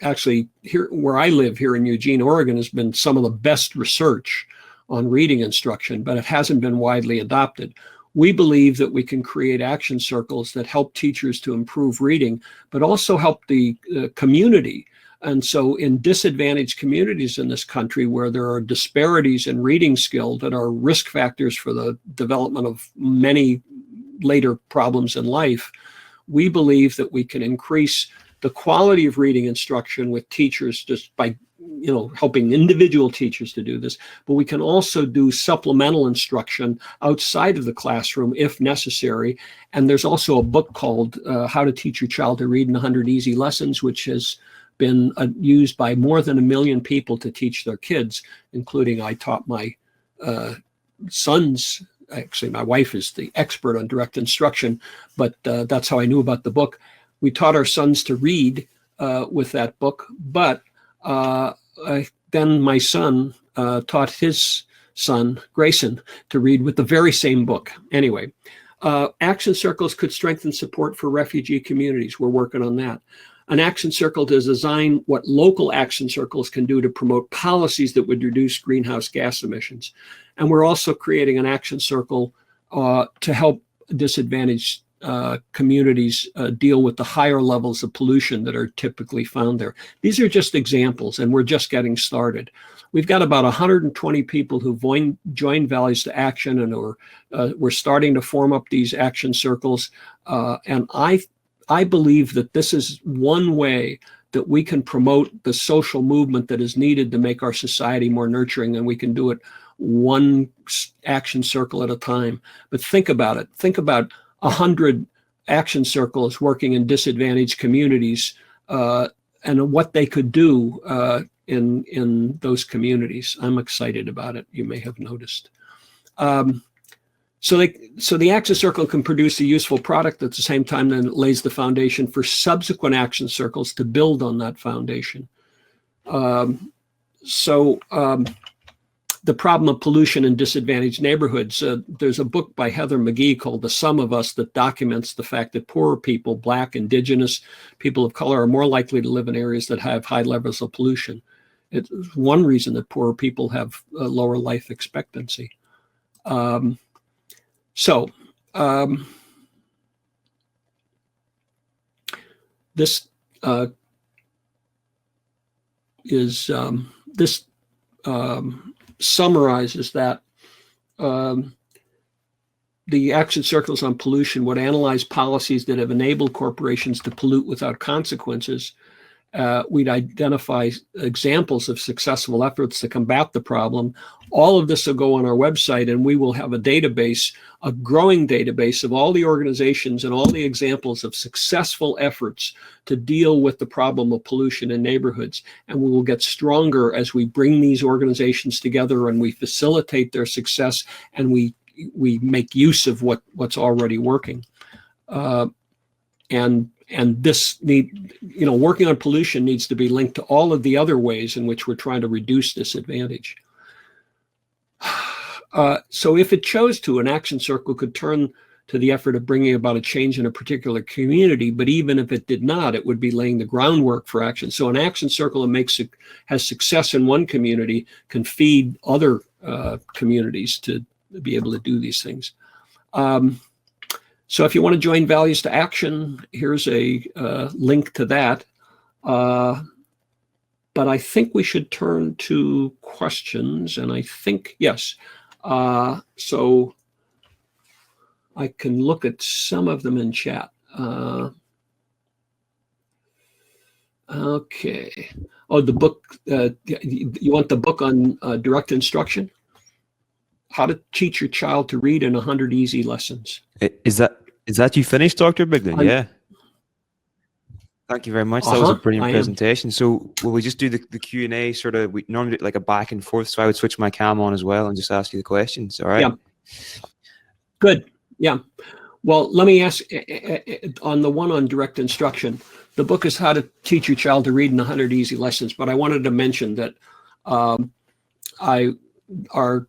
Actually, here where I live here in Eugene, Oregon, has been some of the best research on reading instruction, but it hasn't been widely adopted. We believe that we can create action circles that help teachers to improve reading, but also help the community. And so in disadvantaged communities in this country where there are disparities in reading skill that are risk factors for the development of many later problems in life, we believe that we can increase the quality of reading instruction with teachers just by helping individual teachers to do this, but we can also do supplemental instruction outside of the classroom if necessary. And there's also a book called How to Teach Your Child to Read in 100 Easy Lessons, which has been used by more than 1 million people to teach their kids, including I taught my sons. Actually, my wife is the expert on direct instruction, but that's how I knew about the book. We taught our sons to read with that book, but then my son taught his son, Grayson, to read with the very same book. Anyway, action circles could strengthen support for refugee communities. We're working on that. An action circle to design what local action circles can do to promote policies that would reduce greenhouse gas emissions. And we're also creating an action circle to help disadvantaged communities deal with the higher levels of pollution that are typically found there. These are just examples, and we're just getting started. We've got about 120 people who joined Values to Action, and we're starting to form up these action circles. And I believe that this is one way that we can promote the social movement that is needed to make our society more nurturing, and we can do it one action circle at a time. But think about it. Think about 100 action circles working in disadvantaged communities, and what they could do in those communities. I'm excited about it. You may have noticed. So the action circle can produce a useful product at the same time, then it lays the foundation for subsequent action circles to build on that foundation. The problem of pollution in disadvantaged neighborhoods. There's a book by Heather McGhee called The Sum of Us that documents the fact that poorer people, Black, Indigenous, people of color, are more likely to live in areas that have high levels of pollution. It's one reason that poorer people have a lower life expectancy. This summarizes that the action circles on pollution would analyze policies that have enabled corporations to pollute without consequences. We'd identify examples of successful efforts to combat the problem. All of this will go on our website, and we will have a database, a growing database of all the organizations and all the examples of successful efforts to deal with the problem of pollution in neighborhoods. And we will get stronger as we bring these organizations together and we facilitate their success, and we make use of what's already working. And this working on pollution needs to be linked to all of the other ways in which we're trying to reduce disadvantage. So if it chose to, an action circle could turn to the effort of bringing about a change in a particular community, but even if it did not, it would be laying the groundwork for action. So an action circle that has success in one community can feed other communities to be able to do these things. So if you want to join Values to Action, here's a link to that. But I think we should turn to questions, and I think, yes. So I can look at some of them in chat. Okay. Oh, the book, you want the book on direct instruction? How to teach your child to read in 100 easy lessons. Is that you finished, Dr. Biglan? Yeah. Thank you very much. That was a brilliant presentation. So will we just do the Q&A sort of, we normally do like a back and forth, so I would switch my cam on as well and just ask you the questions, all right? Yeah. Good, yeah. Well, let me ask, on the one on direct instruction, the book is How to Teach Your Child to Read in 100 Easy Lessons, but I wanted to mention that our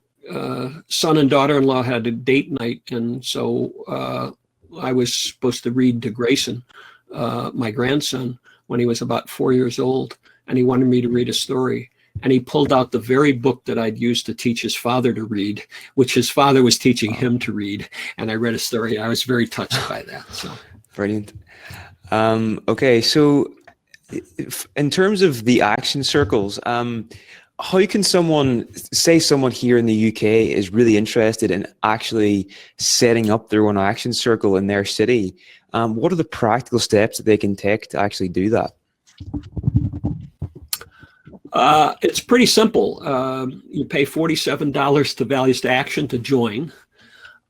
son and daughter-in-law had a date night, and so I was supposed to read to Grayson, my grandson, when he was about 4 years old, and he wanted me to read a story. And he pulled out the very book that I'd used to teach his father to read, which his father was teaching him to read. And I read a story. I was very touched by that. So brilliant. Okay, so in terms of the action circles, how can someone here in the UK is really interested in actually setting up their own action circle in their city? What are the practical steps that they can take to actually do that? It's pretty simple. You pay $47 to Values to Action to join,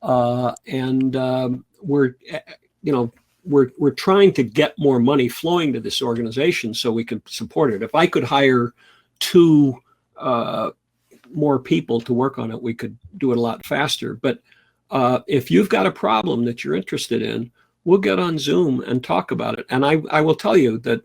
and we're trying to get more money flowing to this organization so we can support it. If I could hire 2 more people to work on it, we could do it a lot faster. But if you've got a problem that you're interested in, we'll get on Zoom and talk about it. And I will tell you that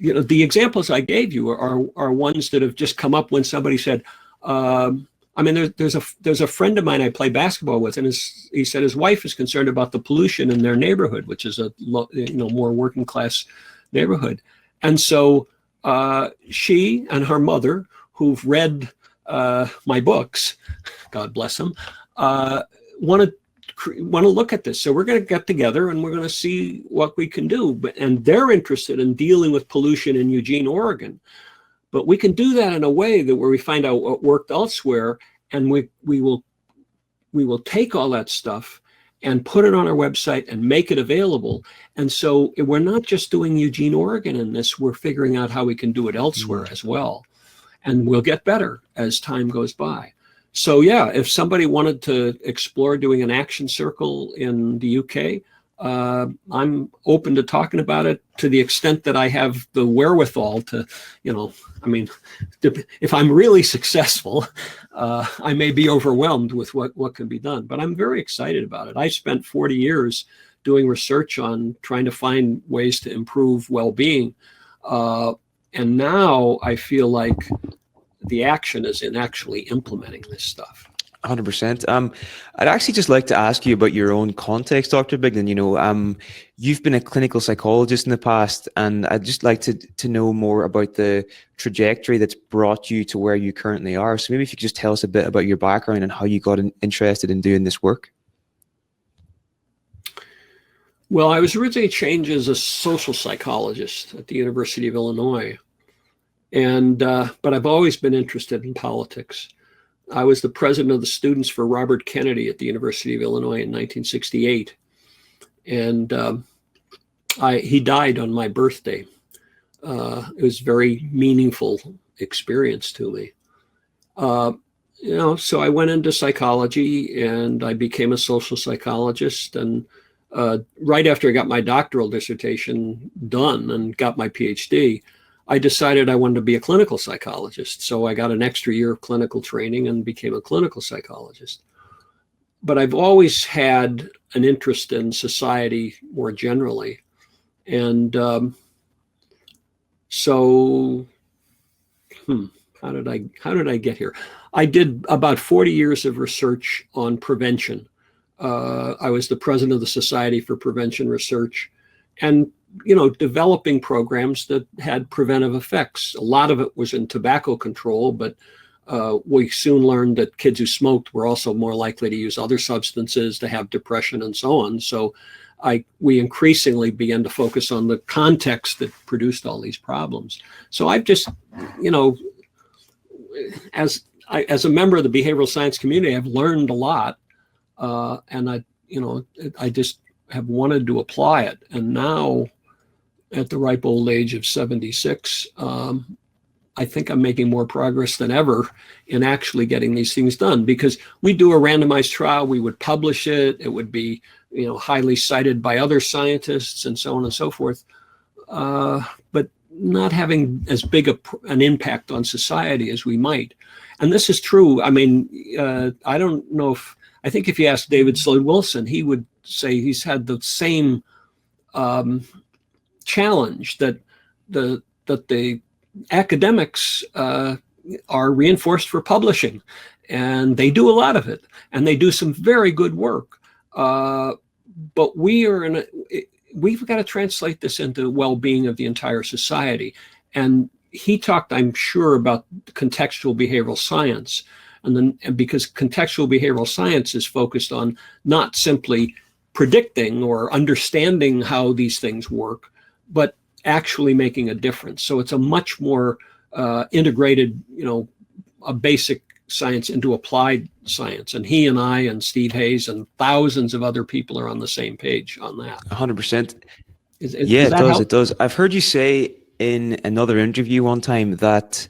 the examples I gave you are ones that have just come up when somebody said, there's a friend of mine I play basketball with, and he said his wife is concerned about the pollution in their neighborhood, which is a more working class neighborhood. And so she and her mother, who've read my books, God bless them, want to look at this. So we're going to get together and we're going to see what we can do. And they're interested in dealing with pollution in Eugene, Oregon. But we can do that in a way that where we find out what worked elsewhere, and we will take all that stuff and put it on our website and make it available. And so we're not just doing Eugene, Oregon in this, we're figuring out how we can do it elsewhere as well. And we'll get better as time goes by. So yeah, if somebody wanted to explore doing an action circle in the UK, I'm open to talking about it to the extent that I have the wherewithal to, I mean, if I'm really successful, I may be overwhelmed with what can be done, but I'm very excited about it. I spent 40 years doing research on trying to find ways to improve well-being. And now I feel like the action is in actually implementing this stuff. 100%. I'd actually just like to ask you about your own context, Dr. Biglan. You've been a clinical psychologist in the past, and I'd just like to know more about the trajectory that's brought you to where you currently are. So maybe if you could just tell us a bit about your background and how you got interested in doing this work. Well, I was originally trained as a social psychologist at the University of Illinois, but I've always been interested in politics. I was the president of the students for Robert Kennedy at the University of Illinois in 1968. And he died on my birthday. It was a very meaningful experience to me. So I went into psychology and I became a social psychologist. And right after I got my doctoral dissertation done and got my PhD, I decided I wanted to be a clinical psychologist. So I got an extra year of clinical training and became a clinical psychologist. But I've always had an interest in society more generally. And how did I get here? I did about 40 years of research on prevention. I was the president of the Society for Prevention Research, and developing programs that had preventive effects. A lot of it was in tobacco control, but we soon learned that kids who smoked were also more likely to use other substances, to have depression, and so on. So we increasingly began to focus on the context that produced all these problems. So I've just, as a member of the behavioral science community, I've learned a lot, and I just have wanted to apply it. And now, at the ripe old age of 76, I think I'm making more progress than ever in actually getting these things done, because we do a randomized trial, we would publish it, it would be highly cited by other scientists and so on and so forth, but not having as big an impact on society as we might. And this is true. I mean, I don't know I think if you ask David Slade Wilson, he would say he's had the same challenge, that the academics are reinforced for publishing, and they do a lot of it, and they do some very good work. But we've got to translate this into the well-being of the entire society. And he talked, I'm sure, about contextual behavioral science, and because contextual behavioral science is focused on not simply predicting or understanding how these things work, but actually making a difference. So it's a much more integrated, a basic science into applied science. And he and I and Steve Hayes and thousands of other people are on the same page on that. 100%. Yeah, it does. I've heard you say in another interview one time that,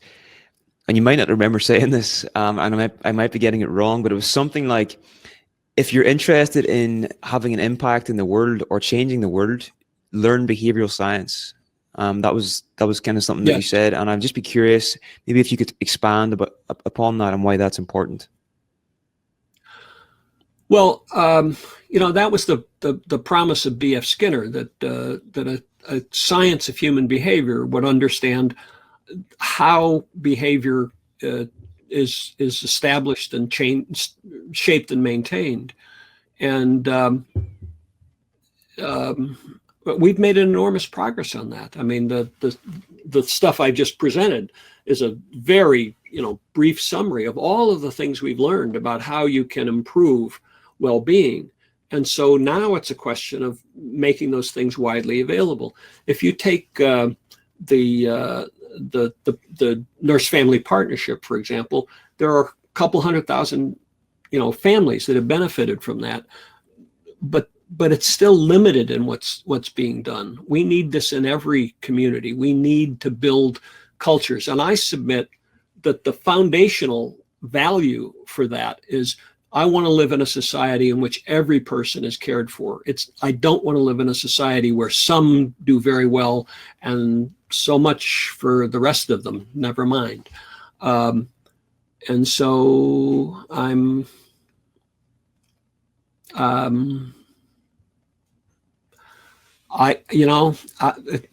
and you might not remember saying this, and I might be getting it wrong, but it was something like, if you're interested in having an impact in the world or changing the world, learn behavioral science. That was kind of something that you said, and I'd just be curious, maybe if you could expand upon that and why that's important. Well, that was the promise of B.F. Skinner, that a science of human behavior would understand how behavior is established and changed, shaped and maintained, and we've made enormous progress on that. I mean, the stuff I just presented is a very brief summary of all of the things we've learned about how you can improve well-being. And so now it's a question of making those things widely available. If you take the nurse-family partnership, for example, there are a couple 100,000 families that have benefited from that. but it's still limited in what's being done. We need this in every community. We need to build cultures. And I submit that the foundational value for that is I want to live in a society in which every person is cared for. I don't want to live in a society where some do very well and so much for the rest of them, never mind. And so let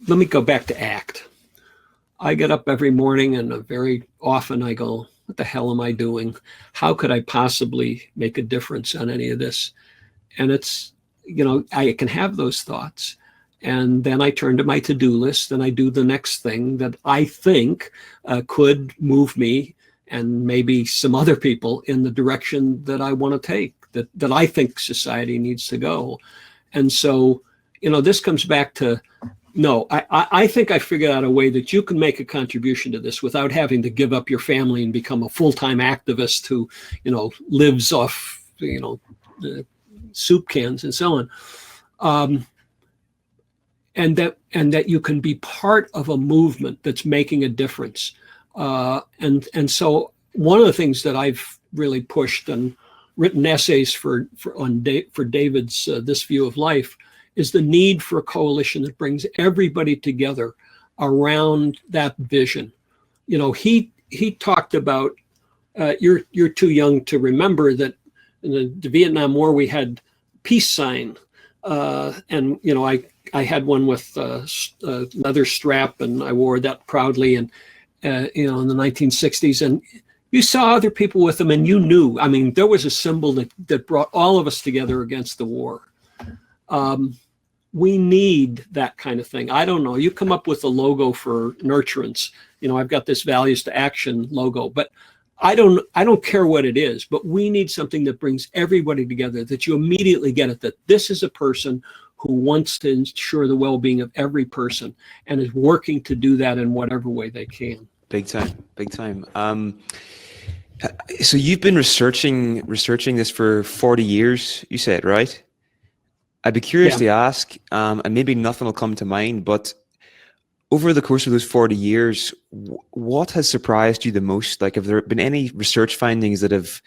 me go back to ACT. I get up every morning and very often I go, what the hell am I doing? How could I possibly make a difference on any of this? And it's, I can have those thoughts. And then I turn to my to-do list and I do the next thing that I think could move me and maybe some other people in the direction that I want to take, that I think society needs to go. And so, this comes back to, no, I think I figured out a way that you can make a contribution to this without having to give up your family and become a full-time activist who, lives off, soup cans and so on. And that you can be part of a movement that's making a difference. And so one of the things that I've really pushed and written essays for David's This View of Life is the need for a coalition that brings everybody together around that vision. He talked about, you're too young to remember that in the Vietnam War we had peace sign, and I had one with a leather strap, and I wore that proudly, and in the 1960s, and you saw other people with them, and you knew. I mean, there was a symbol that brought all of us together against the war. We need that kind of thing. I don't know. You come up with a logo for Nurturance. I've got this values to action logo, but I don't care what it is, but we need something that brings everybody together, that you immediately get it, that this is a person who wants to ensure the well-being of every person and is working to do that in whatever way they can. Big time. So you've been researching this for 40 years, you said, right? I'd be curious to ask, and maybe nothing will come to mind, but over the course of those 40 years, what has surprised you the most? Like, have there been any research findings that have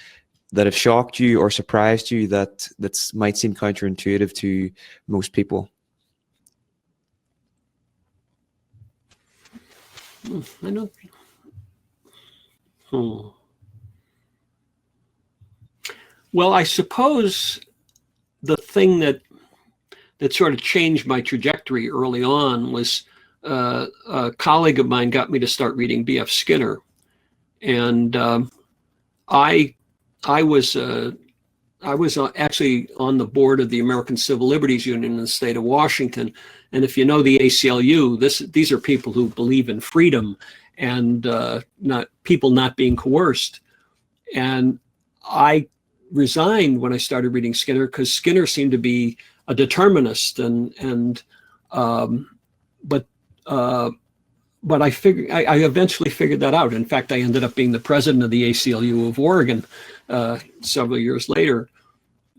shocked you or surprised you that might seem counterintuitive to most people? I don't. Well, I suppose the thing that sort of changed my trajectory early on was a colleague of mine got me to start reading B.F. Skinner, and I was actually on the board of the American Civil Liberties Union in the state of Washington. And if you know the ACLU, these are people who believe in freedom and not being coerced. And I resigned when I started reading Skinner because Skinner seemed to be a determinist, but I eventually figured that out. In fact, I ended up being the president of the ACLU of Oregon several years later.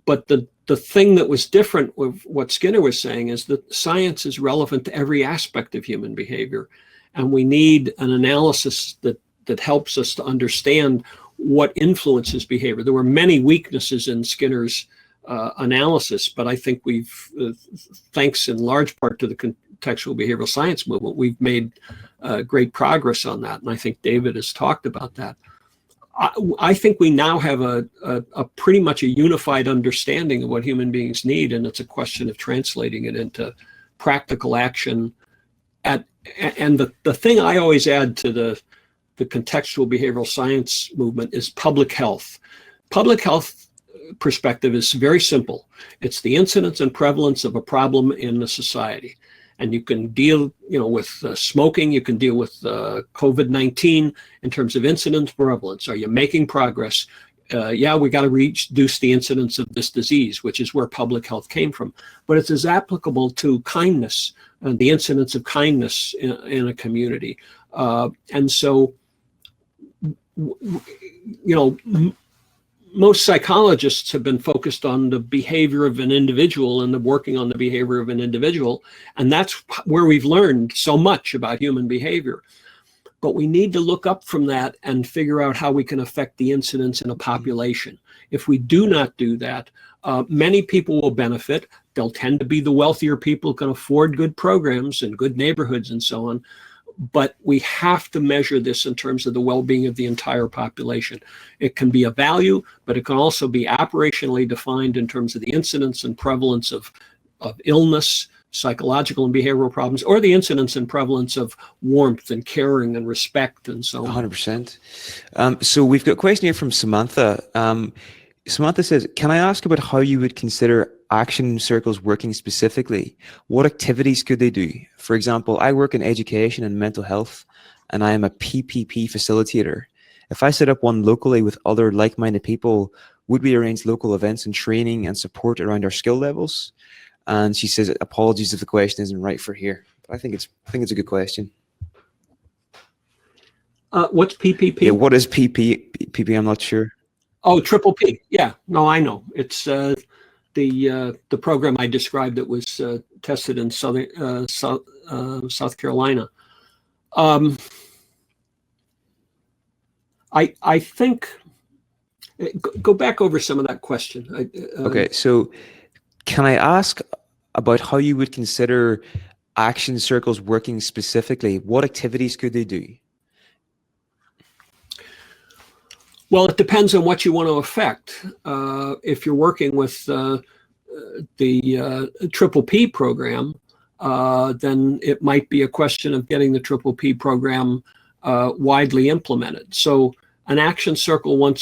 But the thing that was different with what Skinner was saying is that science is relevant to every aspect of human behavior. And we need an analysis that helps us to understand what influences behavior. There were many weaknesses in Skinner's analysis, but I think we've, thanks in large part to the contextual behavioral science movement, we've made great progress on that. And I think David has talked about that. I think we now have a pretty much a unified understanding of what human beings need, and it's a question of translating it into practical action. And the thing I always add to the contextual behavioral science movement is public health. Public health perspective is very simple. It's the incidence and prevalence of a problem in a society. And you can deal, with smoking. You can deal with COVID-19 in terms of incidence prevalence. Are you making progress? We got to reduce the incidence of this disease, which is where public health came from. But it's as applicable to kindness and the incidence of kindness in a community. And so, most psychologists have been focused on the behavior of an individual and the working on the behavior of an individual. And that's where we've learned so much about human behavior. But we need to look up from that and figure out how we can affect the incidence in a population. If we do not do that, many people will benefit. They'll tend to be the wealthier people who can afford good programs and good neighborhoods and so on. But we have to measure this in terms of the well-being of the entire population. It can be a value, but it can also be operationally defined in terms of the incidence and prevalence of illness, psychological and behavioral problems, or the incidence and prevalence of warmth and caring and respect and so on. 100%. So we've got a question here from Samantha. Samantha says, can I ask about how you would consider action circles working specifically? What activities could they do? For example, I work in education and mental health, and I am a PPP facilitator. If I set up one locally with other like-minded people, would we arrange local events and training and support around our skill levels? And she says, apologies if the question isn't right for here. But I think it's a good question. What's PPP? Yeah, what is PP? I'm not sure. Oh, triple P. Yeah, no, I know. It's the program I described that was tested in South Carolina. I think go back over some of that question. Okay, so can I ask about how you would consider action circles working specifically? What activities could they do? Well, it depends on what you want to affect. If you're working with the triple P program, then it might be a question of getting the triple P program widely implemented. So an action circle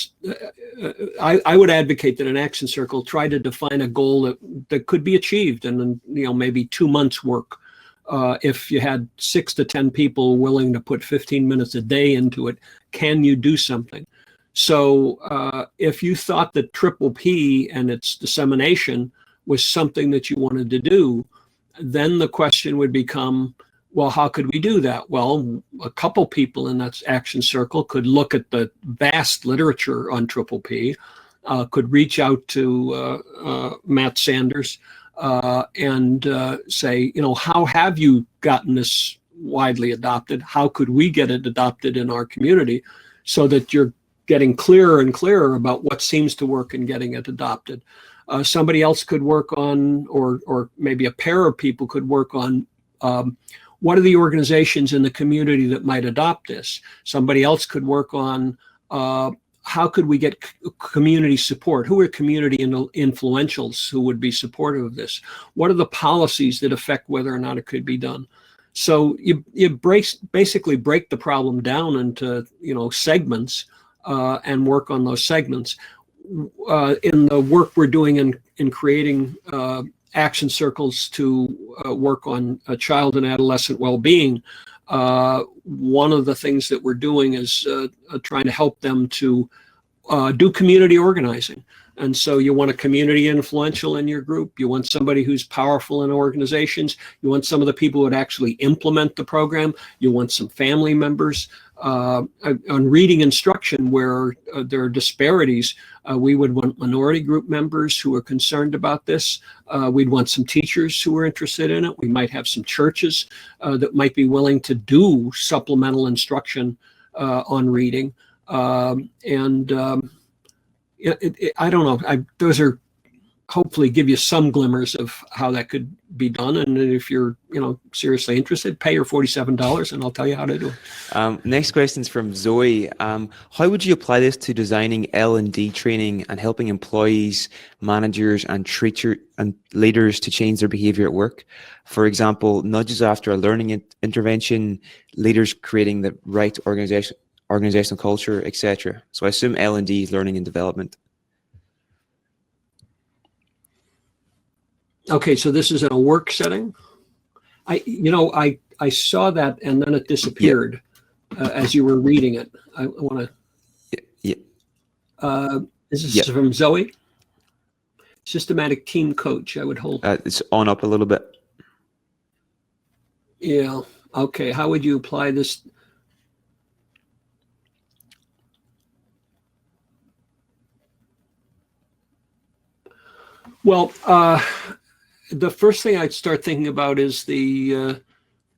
I would advocate that an action circle try to define a goal that could be achieved in maybe 2 months work. If you had 6 to 10 people willing to put 15 minutes a day into it, can you do something? So if you thought that triple P and its dissemination was something that you wanted to do, then the question would become, well, how could we do that? Well, a couple people in that action circle could look at the vast literature on triple P, could reach out to Matt Sanders and say, how have you gotten this widely adopted? How could we get it adopted in our community so that you're getting clearer and clearer about what seems to work in getting it adopted? Somebody else could work on, or maybe a pair of people could work on, what are the organizations in the community that might adopt this? Somebody else could work on how could we get community support? Who are community influentials who would be supportive of this? What are the policies that affect whether or not it could be done? So you basically break the problem down into segments and work on those segments. In the work we're doing in creating action circles to work on child and adolescent well-being, one of the things that we're doing is trying to help them to do community organizing. And so you want a community influential in your group. You want somebody who's powerful in organizations. You want some of the people who would actually implement the program. You want some family members. On reading instruction where there are disparities, we would want minority group members who are concerned about this. We'd want some teachers who are interested in it. We might have some churches that might be willing to do supplemental instruction on reading. I don't know. Those are hopefully give you some glimmers of how that could be done. And if you're, seriously interested, pay your $47 and I'll tell you how to do it. Next question is from Zoe. How would you apply this to designing L&D training and helping employees, managers, and leaders to change their behavior at work? For example, nudges after a learning intervention, leaders creating the right organizational culture, etc. So I assume L&D is learning and development. Okay, so this is in a work setting. I saw that and then it disappeared as you were reading it. I want to. Yeah. This is from Zoe. Systematic team coach. I would hold. It's on up a little bit. Yeah. Okay. How would you apply this? Well, the first thing I'd start thinking about is the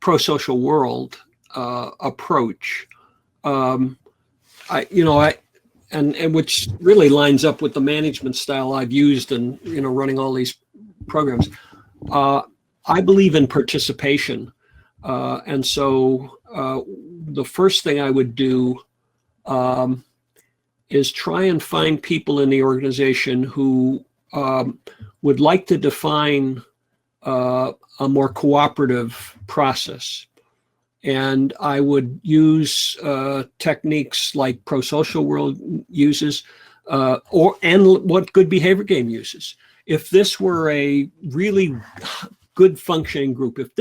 prosocial world approach. And which really lines up with the management style I've used in running all these programs. I believe in participation, and so the first thing I would do is try and find people in the organization who would like to define a more cooperative process. And I would use techniques like prosocial world uses, and what good behavior game uses. If this were a really good functioning group, if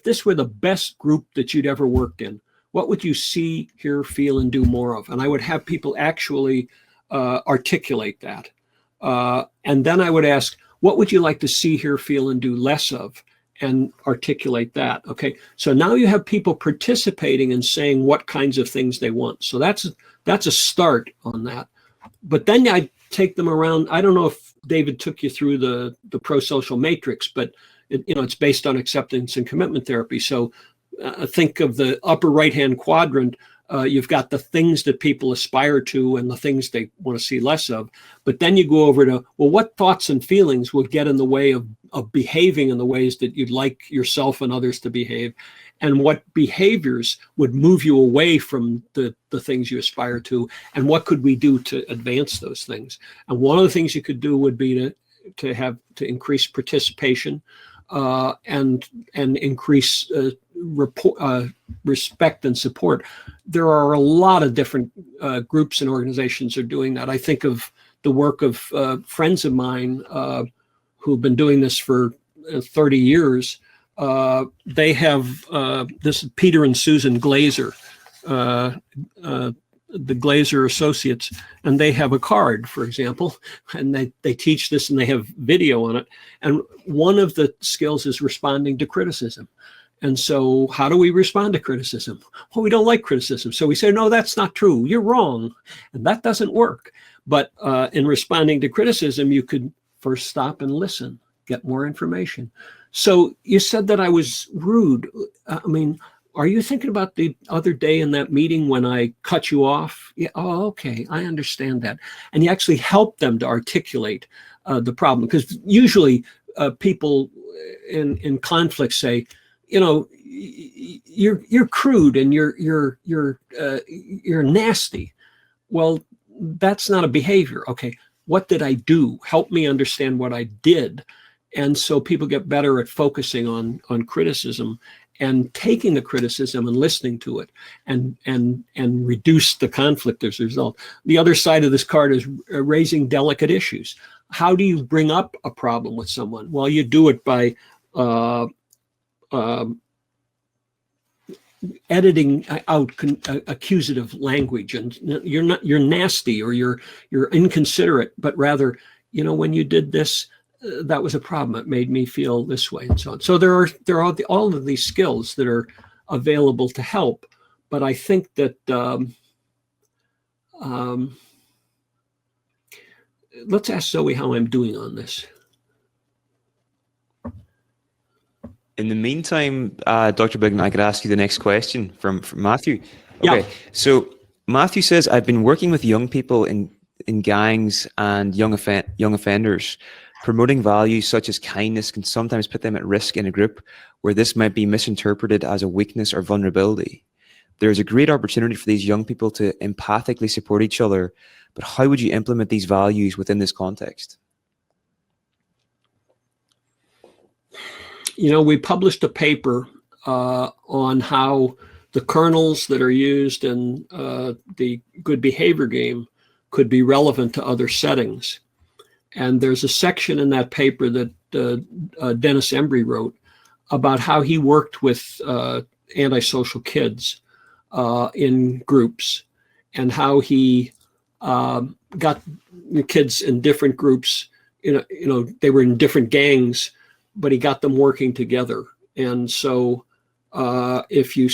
this were the best group that you'd ever worked in, what would you see, hear, feel, and do more of? And I would have people actually articulate that. And then I would ask, what would you like to see, hear, feel, and do less of? And articulate that. Okay, so now you have people participating and saying what kinds of things they want. So that's a start on that. But then I take them around. I don't know if David took you through the prosocial matrix, but it's based on acceptance and commitment therapy. So think of the upper right-hand quadrant. You've got the things that people aspire to and the things they want to see less of. But then you go over to, well, what thoughts and feelings will get in the way of behaving in the ways that you'd like yourself and others to behave? And what behaviors would move you away from the things you aspire to? And what could we do to advance those things? And one of the things you could do would be to increase participation and increase respect and support. There are a lot of different groups and organizations are doing that. I think of the work of friends of mine who've been doing this for 30 years. They have this is Peter and Susan Glazer, the Glazer Associates, and they have a card, for example, and they teach this and they have video on it. And one of the skills is responding to criticism. And so how do we respond to criticism? Well, we don't like criticism. So we say, no, that's not true. You're wrong. And that doesn't work. But in responding to criticism, you could first stop and listen, get more information. So you said that I was rude. I mean, are you thinking about the other day in that meeting when I cut you off? Yeah. Oh, okay. I understand that. And you actually help them to articulate the problem. Because usually people in conflict say, you're crude and you're nasty. Well, that's not a behavior. Okay, what did I do? Help me understand what I did. And so people get better at focusing on criticism and taking the criticism and listening to it and reduce the conflict as a result. The other side of this card is raising delicate issues. How do you bring up a problem with someone? Well, you do it by editing out accusative language, and you're nasty or you're inconsiderate, but rather, when you did this, that was a problem. It made me feel this way, and so on. So there are all of these skills that are available to help. But I think that let's ask Zoe how I'm doing on this. In the meantime, Dr. Biglan, I could ask you the next question from Matthew. Okay, yeah. So Matthew says, I've been working with young people in gangs and young offenders. Promoting values such as kindness can sometimes put them at risk in a group where this might be misinterpreted as a weakness or vulnerability. There's a great opportunity for these young people to empathically support each other, but how would you implement these values within this context? We published a paper on how the kernels that are used in the good behavior game could be relevant to other settings. And there's a section in that paper that Dennis Embry wrote about how he worked with antisocial kids in groups, and how he got the kids in different groups. They were in different gangs, but he got them working together. And so if you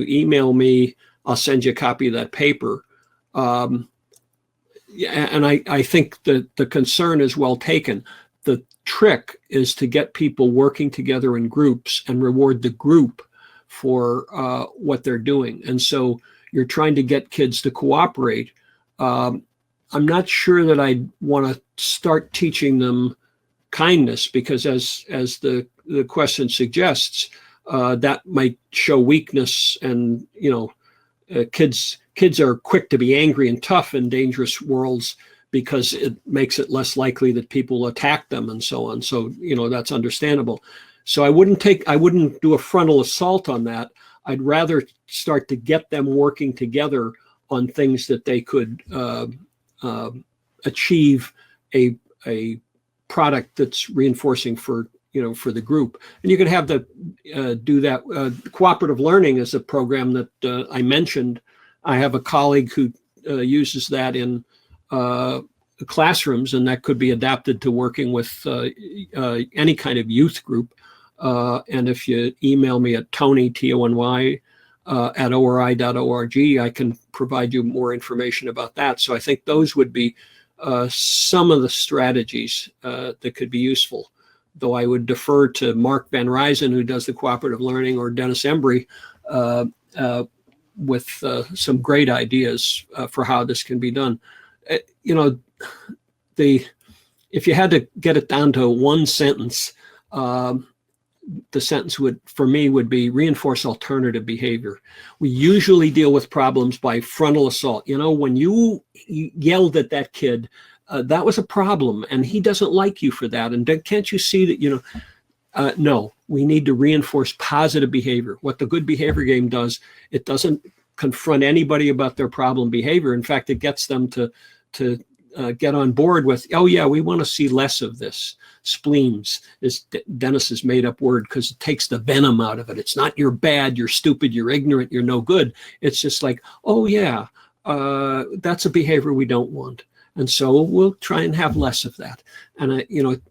email me, I'll send you a copy of that paper. yeah, and I think that the concern is well taken. The trick is to get people working together in groups and reward the group for what they're doing. And so you're trying to get kids to cooperate. I'm not sure that I want to start teaching them kindness, because as the question suggests, that might show weakness. And kids are quick to be angry and tough in dangerous worlds, because it makes it less likely that people will attack them and so on. So that's understandable. So I wouldn't do a frontal assault on that. I'd rather start to get them working together on things that they could achieve a product that's reinforcing for the group. And you could have do that. Cooperative learning is a program that I mentioned. I have a colleague who uses that in classrooms, and that could be adapted to working with any kind of youth group. And if you email me at Tony, Tony, at ori.org, I can provide you more information about that. So I think those would be some of the strategies that could be useful, though I would defer to Mark Van Ryzen, who does the cooperative learning, or Dennis Embry, with some great ideas for how this can be done. If you had to get it down to one sentence, the sentence would be reinforce alternative behavior. We usually deal with problems by frontal assault. When you yelled at that kid, that was a problem, and he doesn't like you for that. And can't you see that, no, we need to reinforce positive behavior. What the good behavior game does, it doesn't confront anybody about their problem behavior. In fact, it gets them to get on board with, oh yeah, we want to see less of this. Spleens is Dennis's made up word, because it takes the venom out of it. It's not you're bad, you're stupid, you're ignorant, you're no good. It's just like, oh yeah, that's a behavior we don't want. And so we'll try and have less of that. And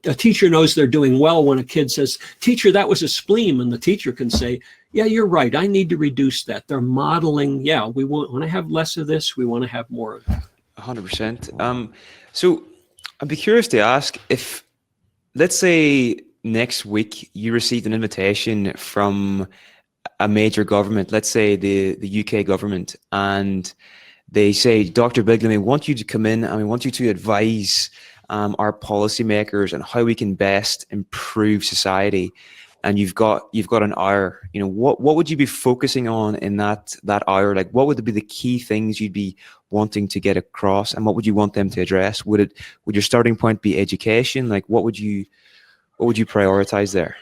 a teacher knows they're doing well when a kid says, teacher, that was a spleen. And the teacher can say, yeah, you're right, I need to reduce that. They're modeling, yeah, we want to have less of this, we want to have more of that. 100%. So I'd be curious to ask, if, let's say next week you received an invitation from a major government, let's say the UK government, and they say, Dr. Biglan, we want you to come in and we want you to advise our policymakers on how we can best improve society. And you've got an hour. What would you be focusing on in that hour? Like, what would be the key things you'd be wanting to get across, and what would you want them to address? Would your starting point be education? Like, what would you prioritize there?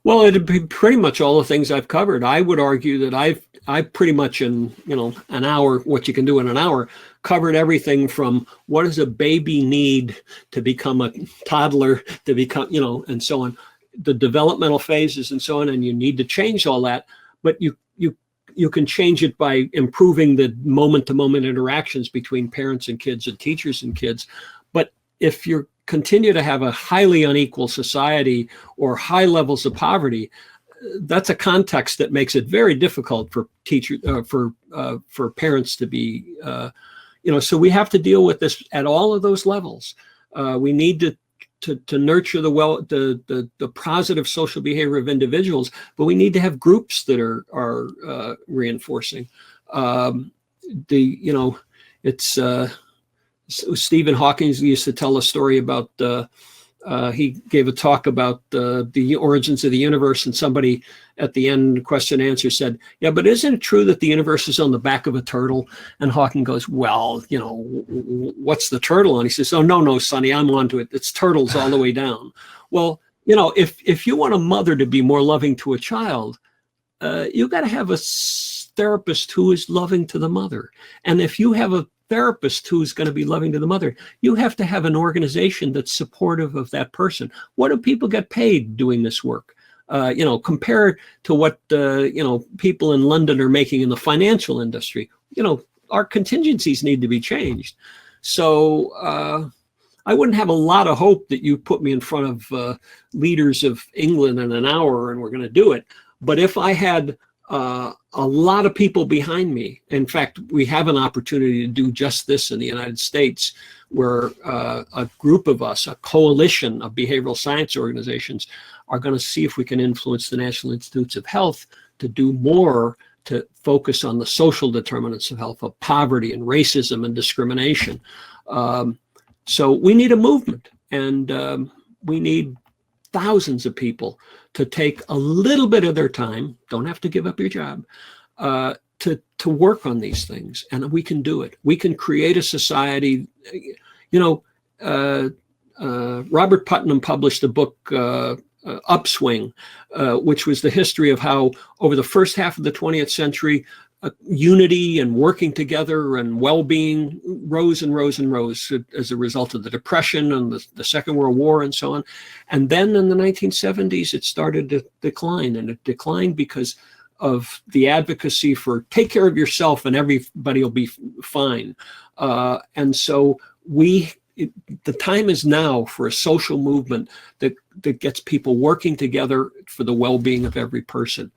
Well, it'd be pretty much all the things I've covered. I would argue that I've pretty much in an hour, what you can do in an hour, covered everything from what does a baby need to become a toddler, to become, and so on, the developmental phases and so on. And you need to change all that, but you can change it by improving the moment-to-moment interactions between parents and kids and teachers and kids. But if you continue to have a highly unequal society or high levels of poverty, that's a context that makes it very difficult for for parents to be, so we have to deal with this at all of those levels. We need to nurture the positive social behavior of individuals, but we need to have groups that are reinforcing. It's Stephen Hawking used to tell a story about he gave a talk about the origins of the universe, and somebody at the end, question and answer, said, yeah, but isn't it true that the universe is on the back of a turtle? And Hawking goes, well, what's the turtle? And he says, oh, no, Sonny, I'm onto it. It's turtles all the way down. Well, if you want a mother to be more loving to a child, you got to have a therapist who is loving to the mother. And if you have a therapist who's going to be loving to the mother, you have to have an organization that's supportive of that person. What do people get paid doing this work? Compared to what people in London are making in the financial industry, our contingencies need to be changed. So I wouldn't have a lot of hope that you put me in front of leaders of England in an hour and we're going to do it. But if I had a lot of people behind me. In fact, we have an opportunity to do just this in the United States, where a group of us, a coalition of behavioral science organizations, are going to see if we can influence the National Institutes of Health to do more to focus on the social determinants of health, of poverty and racism and discrimination. So we need a movement, and we need thousands of people to take a little bit of their time, don't have to give up your job, to work on these things. And we can do it. We can create a society. Robert Putnam published a book, Upswing, which was the history of how over the first half of the 20th century, unity and working together and well-being rose and rose and rose as a result of the Depression and the Second World War and so on. And then in the 1970s, it started to decline, and it declined because of the advocacy for take care of yourself and everybody will be fine. And so the time is now for a social movement that gets people working together for the well-being of every person.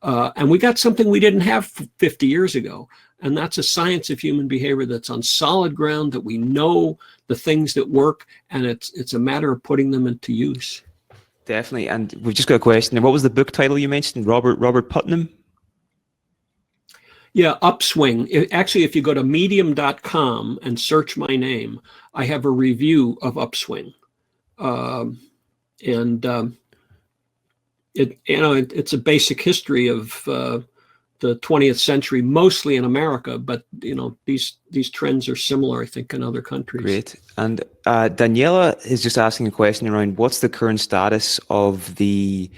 And we got something we didn't have 50 years ago, and that's a science of human behavior that's on solid ground, that we know the things that work, and it's a matter of putting them into use. Definitely. And we've just got a question. What was the book title you mentioned? Robert Putnam? Yeah, Upswing. Actually, if you go to medium.com and search my name, I have a review of Upswing. It's a basic history of the 20th century, mostly in America, but these trends are similar, I think, in other countries. Great. And Daniela is just asking a question around what's the current status of the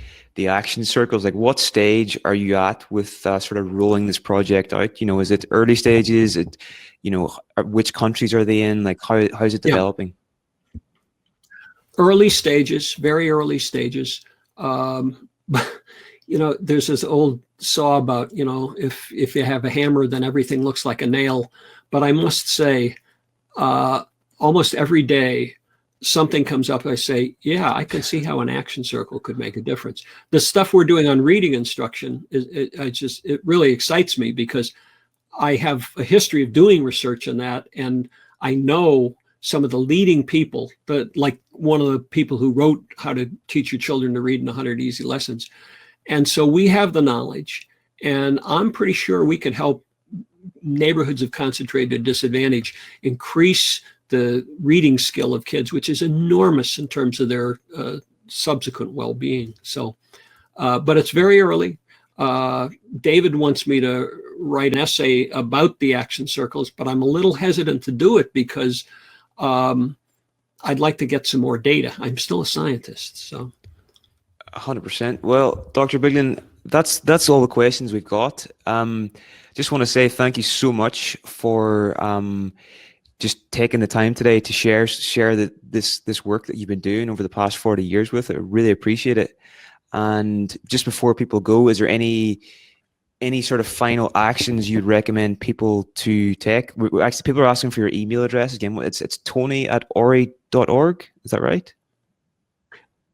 action circles? Like, what stage are you at with sort of rolling this project out? Is it early stages? Which countries are they in? Like, how's it developing? Early stages, very early stages. There's this old saw about, if you have a hammer, then everything looks like a nail. But I must say, almost every day, something comes up. I say, yeah, I can see how an action circle could make a difference. The stuff we're doing on reading instruction, it really excites me because I have a history of doing research on that. And I know some of the leading people, like one of the people who wrote How to Teach Your Children to Read in 100 Easy Lessons. And so we have the knowledge, and I'm pretty sure we could help neighborhoods of concentrated disadvantage increase the reading skill of kids, which is enormous in terms of their subsequent well-being. So, but it's very early. David wants me to write an essay about the action circles, but I'm a little hesitant to do it because I'd like to get some more data. I'm still a scientist, so. 100%. Well, Dr. Biglan, that's all the questions we've got. Just want to say thank you so much for just taking the time today to share this work that you've been doing over the past 40 years with it. I really appreciate it. And just before people go, is there any sort of final actions you'd recommend people to take? Actually, people are asking for your email address again. It's tony@ori.org. Is that right?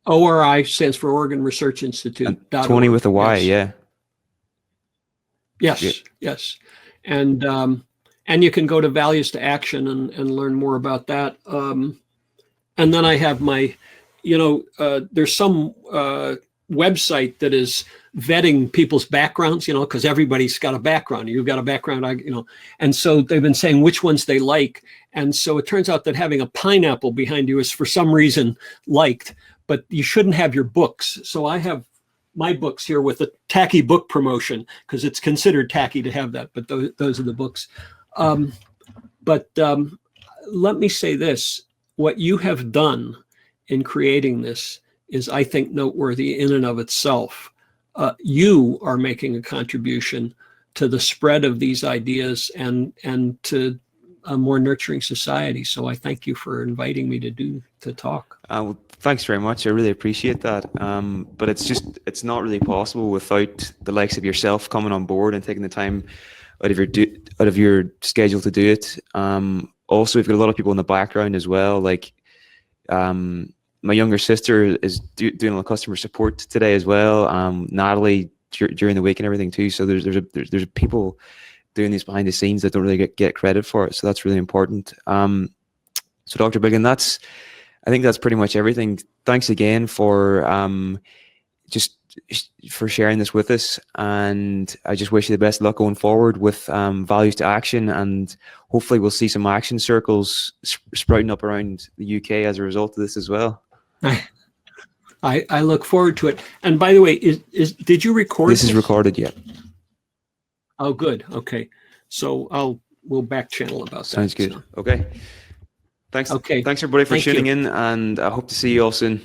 ORI stands for Oregon Research Institute. Tony with a Y, yes. Yes. And you can go to Values to Action and learn more about that. And then I have my, there's some website that is vetting people's backgrounds, because everybody's got a background. You've got a background, and so they've been saying which ones they like. And so it turns out that having a pineapple behind you is for some reason liked, but you shouldn't have your books. So I have my books here with a tacky book promotion because it's considered tacky to have that, but those are the books. But let me say this, what you have done in creating this is, I think, noteworthy in and of itself. You are making a contribution to the spread of these ideas and to a more nurturing society. So I thank you for inviting me to talk. Well, thanks very much. I really appreciate that. But it's not really possible without the likes of yourself coming on board and taking the time out of your schedule to do it. Also, we've got a lot of people in the background as well. Like my younger sister is doing a customer support today as well. Natalie during the week and everything too. So there's people doing these behind the scenes that don't really get credit for it. So that's really important. So Dr. Biglan, I think that's pretty much everything. Thanks again for just for sharing this with us, and I just wish you the best of luck going forward with values to action, and hopefully we'll see some action circles sprouting up around the UK as a result of this as well. I look forward to it. And by the way, did you record this? This is recorded, yeah. Oh, good. Okay. So we'll back channel about that. Sounds good. So. Okay. Thanks. Okay. Thanks everybody for tuning in, and I hope to see you all soon.